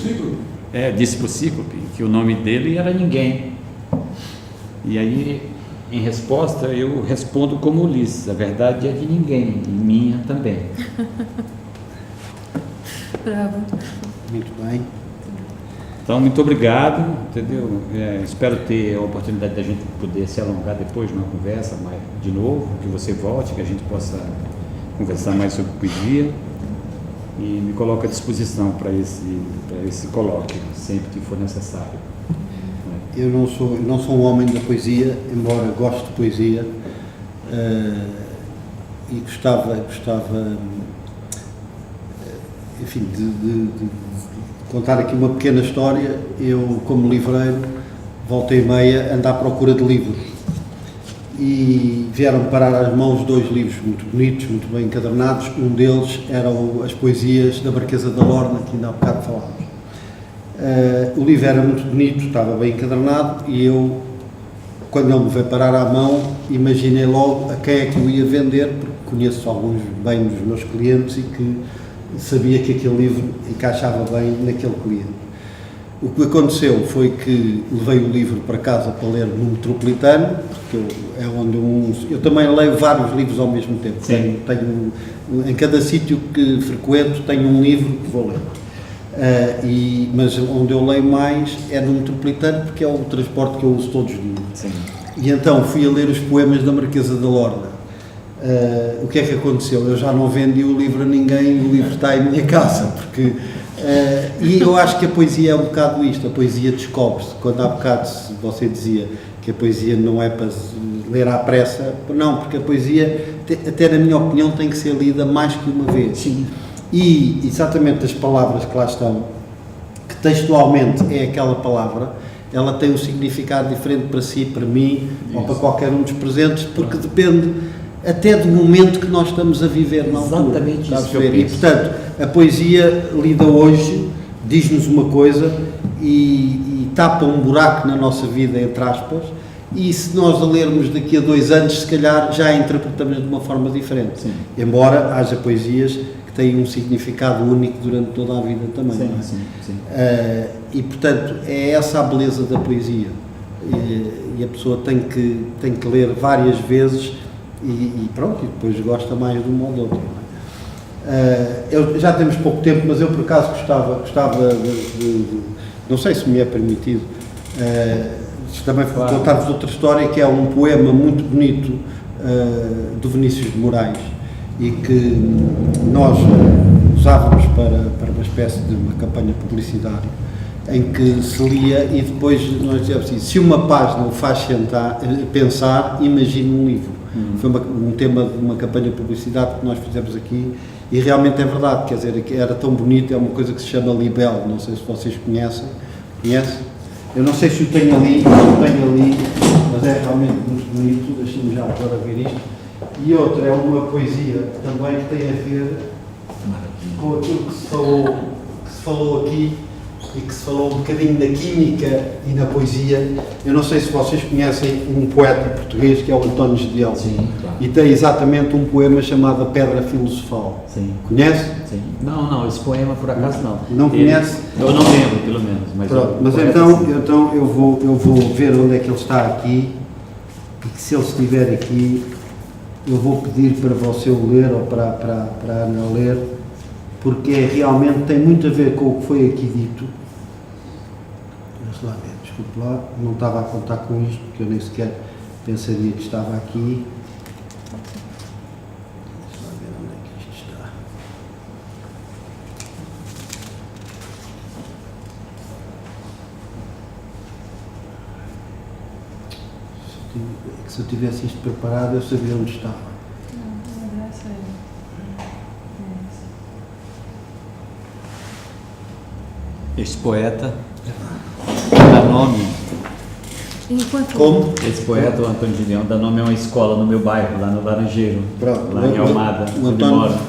C: para o Cíclope que o nome dele era Ninguém. E aí, em resposta, eu respondo como Ulisses: a verdade é de ninguém, e minha também.
B: Bravo.
A: Muito bem.
C: Então, muito obrigado, entendeu? Espero ter a oportunidade da gente poder se alongar depois numa conversa, mas de novo, que você volte, que a gente possa conversar mais sobre poesia, e me coloco à disposição para esse colóquio, sempre que for necessário.
A: Eu não sou um homem da poesia, embora goste de poesia, e gostava enfim, de contar aqui uma pequena história. Eu, como livreiro, voltei e meia, ando à procura de livros e vieram parar às mãos 2 livros muito bonitos, muito bem encadernados. Um deles eram as poesias da Marquesa da Lorna, que ainda há bocado falámos. O livro era muito bonito, estava bem encadernado, e eu, quando ele me veio parar à mão, imaginei logo a quem é que eu ia vender, porque conheço alguns bem dos meus clientes e que sabia que aquele livro encaixava bem naquele cliente. O que aconteceu foi que levei o livro para casa para ler no Metropolitano, porque eu também leio vários livros ao mesmo tempo. Tenho em cada sítio que frequento tenho um livro que vou ler. Mas onde eu leio mais é no Metropolitano, porque é o transporte que eu uso todos os dias.
C: Sim.
A: E então fui a ler os poemas da Marquesa da Lorna. O que é que aconteceu? Eu já não vendi o livro a ninguém, o livro está em minha casa, porque e eu acho que a poesia é um bocado isto, a poesia descobre-se. Quando há bocado você dizia que a poesia não é para ler à pressa, não, porque a poesia, até na minha opinião, tem que ser lida mais que uma vez.
C: Sim.
A: E exatamente as palavras que lá estão, que textualmente é aquela palavra, ela tem um significado diferente para si, para mim, ou para qualquer um dos presentes, porque depende até do momento que nós estamos a viver na altura.
C: Exatamente isso que eu
A: E,
C: penso.
A: portanto, a poesia lida hoje, diz-nos uma coisa e tapa um buraco na nossa vida, entre aspas, e se nós a lermos daqui a 2 anos, se calhar já a interpretamos de uma forma diferente.
C: Sim.
A: Embora haja poesias que têm um significado único durante toda a vida também.
C: Sim,
A: não é?
C: sim.
A: E, portanto, é essa a beleza da poesia. E a pessoa tem que ler várias vezes e pronto, e depois gosta mais de uma ou de outra. Não é? Já temos pouco tempo, mas eu por acaso gostava de não sei se me é permitido, também contar-vos outra história, que é um poema muito bonito do Vinícius de Moraes, e que nós usávamos para uma espécie de uma campanha publicitária, em que se lia e depois nós dizíamos assim, se uma página o faz pensar, imagine um livro. Foi um tema de uma campanha de publicidade que nós fizemos aqui e realmente é verdade, quer dizer, que era tão bonito, é uma coisa que se chama Libel, não sei se vocês conhecem. Conhece? Eu não sei se o tenho ali, mas é realmente muito bonito, deixem-me já agora ver isto. E outra é uma poesia também que tem a ver com aquilo que se falou aqui e que se falou um bocadinho na química e na poesia. Eu não sei se vocês conhecem um poeta português que é o António Gedeão.
C: Sim, claro.
A: E tem exatamente um poema chamado A Pedra Filosofal.
C: Sim.
A: Conhece?
C: Sim. Não, esse poema por acaso não.
A: Não conhece?
C: Eu não lembro, pelo menos. Mas,
A: pronto, mas então eu vou ver onde é que ele está aqui e que se ele estiver aqui eu vou pedir para você o ler ou para a Ana ler, porque realmente tem muito a ver com o que foi aqui dito. Deixa lá ver, desculpe lá, não estava a contar com isto, porque eu nem sequer pensaria que estava aqui. Deixa lá ver onde é que isto está. Se eu tivesse isto preparado, eu sabia onde estava.
B: Não, essa é.
C: Este poeta dá nome.
A: Como?
C: Esse poeta, o Antônio Gedeão, dá nome a uma escola no meu bairro, lá no Laranjeiro.
A: Pronto,
C: lá em Almada.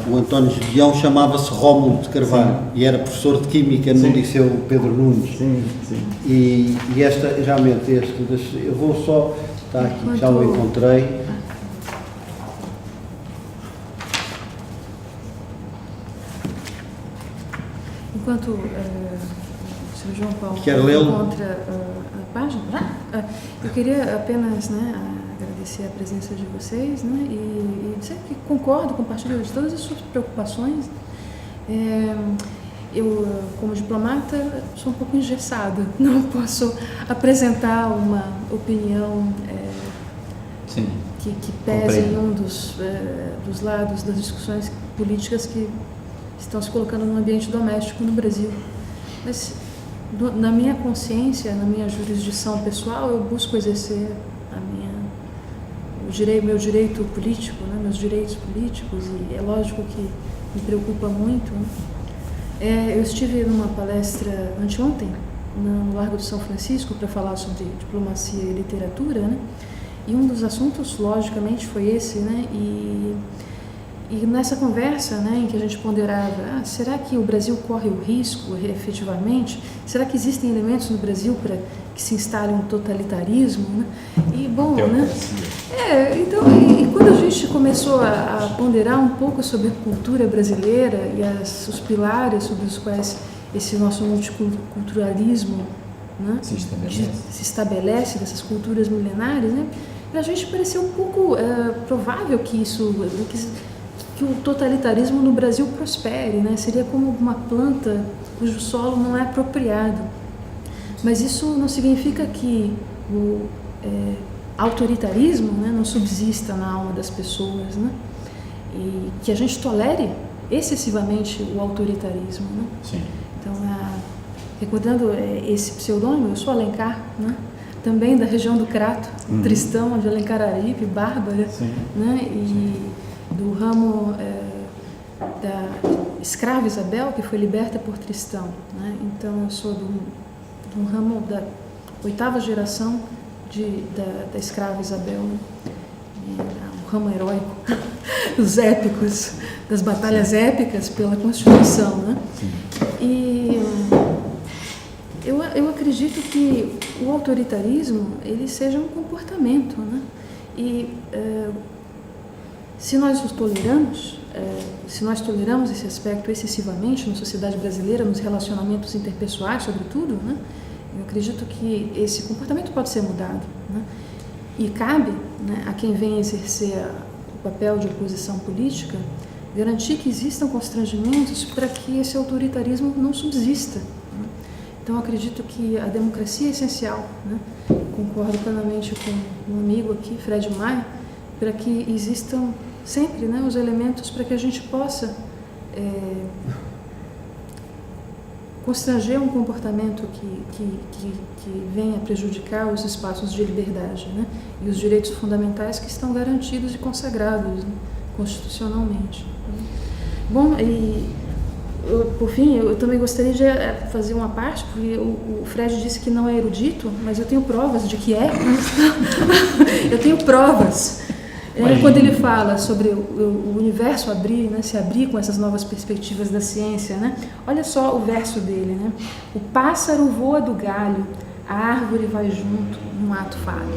A: O António Gedeão chamava-se Rómulo de Carvalho. Sim. E era professor de Química no Liceu Pedro Nunes.
C: Sim.
A: E esta, realmente, eu vou só. Está aqui, já o encontrei.
B: Enquanto o Sr. João Paulo encontra a página, eu queria apenas agradecer a presença de vocês e dizer que concordo, compartilho de todas as suas preocupações. Eu, como diplomata, sou um pouco engessada, não posso apresentar uma opinião que pese em um dos lados das discussões políticas que estão se colocando no ambiente doméstico no Brasil. Mas, na minha consciência, na minha jurisdição pessoal, eu busco exercer meu direito político, meus direitos políticos, e é lógico que me preocupa muito. Eu estive numa palestra anteontem, no Largo de São Francisco, para falar sobre diplomacia e literatura, e um dos assuntos, logicamente, foi esse, E nessa conversa, em que a gente ponderava, será que o Brasil corre o risco, efetivamente? Será que existem elementos no Brasil para que se instale um totalitarismo? E, bom, então, e quando a gente começou a ponderar um pouco sobre a cultura brasileira e os pilares sobre os quais esse nosso multiculturalismo se estabelece, dessas culturas milenares, para a gente pareceu um pouco provável que o totalitarismo no Brasil prospere, seria como uma planta cujo solo não é apropriado. Mas isso não significa que o autoritarismo não subsista na alma das pessoas, e que a gente tolere excessivamente o autoritarismo.
C: Sim.
B: Então, recordando esse pseudônimo, eu sou Alencar, também da região do Crato, Tristão, de Alencar Aripe, Bárbara, e do ramo da escrava Isabel, que foi liberta por Tristão. Então, eu sou de um ramo da 8ª geração da escrava Isabel, um ramo heróico dos épicos, das batalhas épicas pela Constituição. E eu acredito que o autoritarismo ele seja um comportamento, e se nós os toleramos, se nós toleramos esse aspecto excessivamente na sociedade brasileira, nos relacionamentos interpessoais, sobretudo, eu acredito que esse comportamento pode ser mudado. E cabe a quem vem exercer o papel de oposição política garantir que existam constrangimentos para que esse autoritarismo não subsista. Então, eu acredito que a democracia é essencial. Concordo plenamente com um amigo aqui, Fred Maia, para que existam sempre os elementos para que a gente possa constranger um comportamento que venha prejudicar os espaços de liberdade, né? E os direitos fundamentais que estão garantidos e consagrados, né, constitucionalmente. Bom, por fim, eu também gostaria de fazer uma parte, porque o Fred disse que não é erudito, mas eu tenho provas de que é. Eu tenho provas. Quando ele fala sobre o universo abrir, né, se abrir com essas novas perspectivas da ciência, né? Olha só o verso dele, né? O pássaro voa do galho, a árvore vai junto num ato falho.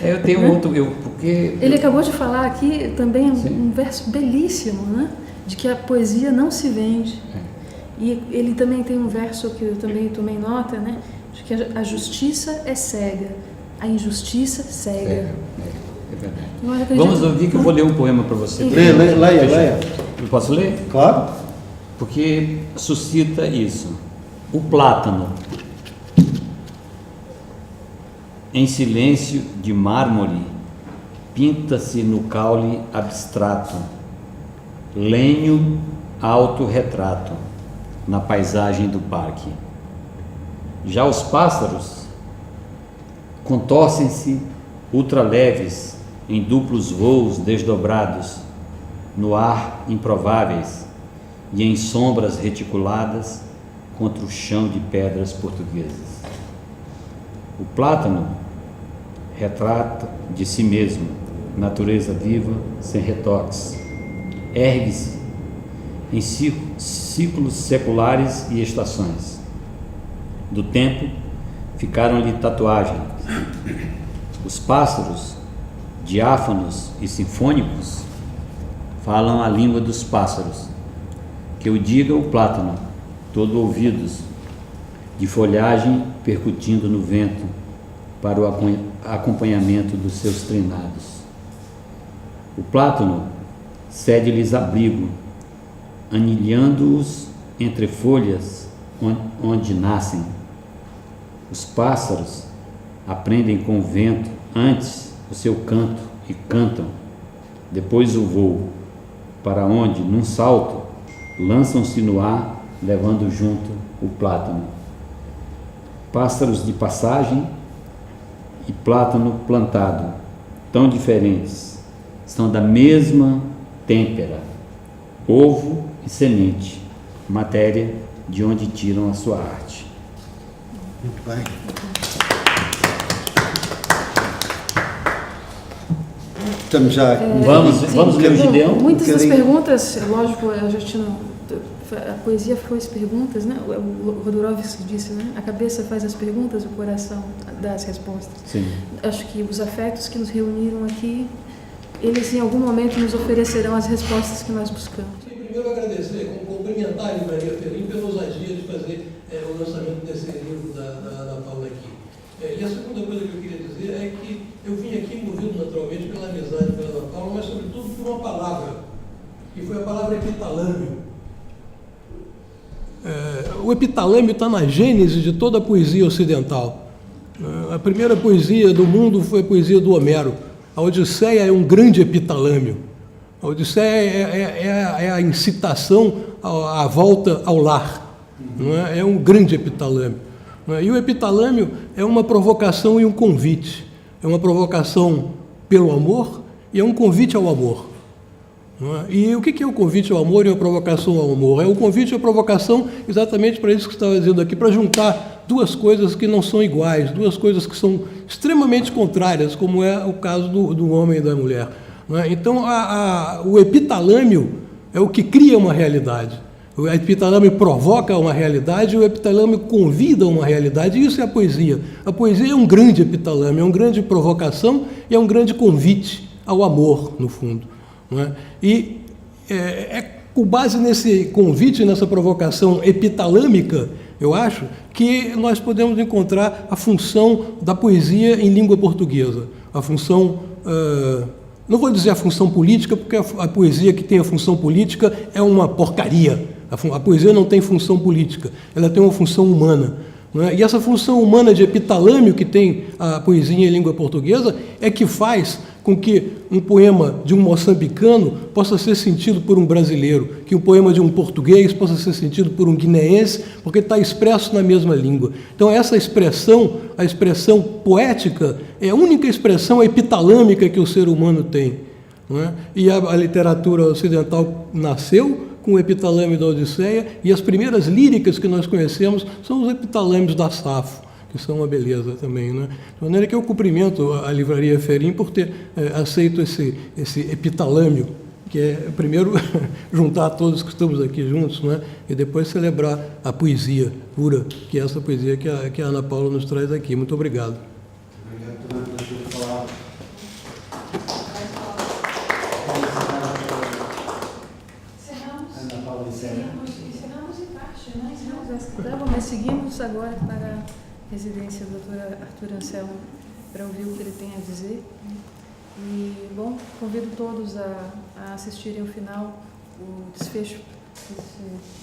C: Eu tenho outro, porque...
B: Ele acabou de falar aqui também um verso belíssimo, né? De que a poesia não se vende. E ele também tem um verso que eu também tomei nota, né? De que a justiça é cega, a injustiça cega.
C: É verdade. Vamos ouvir que eu vou ler um poema para você.
A: Leia.
C: Eu posso ler?
A: Claro.
C: Porque suscita isso. O plátano, em silêncio de mármore, pinta-se no caule abstrato, lenho autorretrato, na paisagem do parque. Já os pássaros contorcem-se ultraleves em duplos voos desdobrados, no ar improváveis e em sombras reticuladas contra o chão de pedras portuguesas. O plátano retrata de si mesmo, natureza viva, sem retoques. Ergue-se em ciclos seculares e estações. Do tempo ficaram-lhe tatuagens. Os pássaros, diáfanos e sinfônicos, falam a língua dos pássaros. Que o diga o plátano, todo ouvidos, de folhagem percutindo no vento para o acompanhamento dos seus trinados. O plátano cede-lhes abrigo, anilhando-os entre folhas onde nascem. Os pássaros aprendem com o vento antes o seu canto e cantam, depois o voo, para onde, num salto, lançam-se no ar, levando junto o plátano. Pássaros de passagem e plátano plantado, tão diferentes, são da mesma têmpera, ovo e semente, matéria de onde tiram a sua arte.
A: Muito bem. Estamos já...
C: Vamos ler o Gideão?
B: Muitas das perguntas, lógico, a gente não... A poesia faz perguntas, né? O Rodorovsky disse, né? A cabeça faz as perguntas, o coração dá as respostas.
C: Sim.
B: Acho que os afetos que nos reuniram aqui, eles em algum momento nos oferecerão as respostas que nós buscamos.
D: Sim, primeiro agradecer, cumprimentar a Livraria Ferim pela ousadia de fazer o lançamento desse livro da Paula aqui. E a segunda coisa que eu queria dizer é que eu vim aqui movido naturalmente pela amizade pela Ana Paula, mas sobretudo por uma palavra, que foi a palavra epitalâmio. O epitalâmio está na gênese de toda a poesia ocidental. A primeira poesia do mundo foi a poesia do Homero. A Odisseia é um grande epitalâmio. A Odisseia é a incitação à volta ao lar. Não é? É um grande epitalâmio. Não é? E o epitalâmio é uma provocação e um convite. É uma provocação pelo amor e é um convite ao amor. E o que é o convite ao amor e a provocação ao amor? É o convite e a provocação exatamente para isso que você estava dizendo aqui, para juntar duas coisas que não são iguais, duas coisas que são extremamente contrárias, como é o caso do homem e da mulher. Então, o epitalâmio é o que cria uma realidade. O epitalâmio provoca uma realidade e o epitalâmio convida a uma realidade, e isso é a poesia. A poesia é um grande epitalâmio, é uma grande provocação e é um grande convite ao amor, no fundo. E com base nesse convite, nessa provocação epitalâmica, eu acho que nós podemos encontrar a função da poesia em língua portuguesa. A função, não vou dizer a função política, porque a poesia que tem a função política é uma porcaria. A poesia não tem função política, ela tem uma função humana. E essa função humana de epitalâmio que tem a poesia em língua portuguesa é que faz com com que um poema de um moçambicano possa ser sentido por um brasileiro, que um poema de um português possa ser sentido por um guineense, porque está expresso na mesma língua. Então, essa expressão, a expressão poética, é a única expressão epitalâmica que o ser humano tem, não é? E a literatura ocidental nasceu com o epitalame da Odisseia, e as primeiras líricas que nós conhecemos são os epitalames da Safo, que são uma beleza também, né? De maneira que eu cumprimento a Livraria Ferim por ter aceito esse epitalâmio, que é, primeiro, juntar todos que estamos aqui juntos, né? E depois celebrar a poesia pura, que é essa poesia que a Ana Paula nos traz aqui. Muito obrigado.
A: Obrigado também pelas suas palavras. Ana Paula
B: Encerramos em parte, né? Encerramos essa etapa, mas seguimos agora para a residência do Dr. Arthur Anselmo para ouvir o que ele tem a dizer. E, bom, convido todos a assistirem ao final o desfecho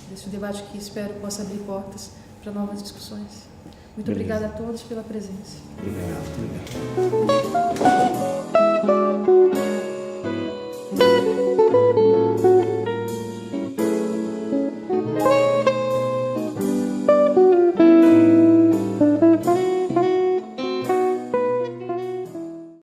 B: desse debate que espero possa abrir portas para novas discussões. Muito obrigada a todos pela presença.
C: Obrigado.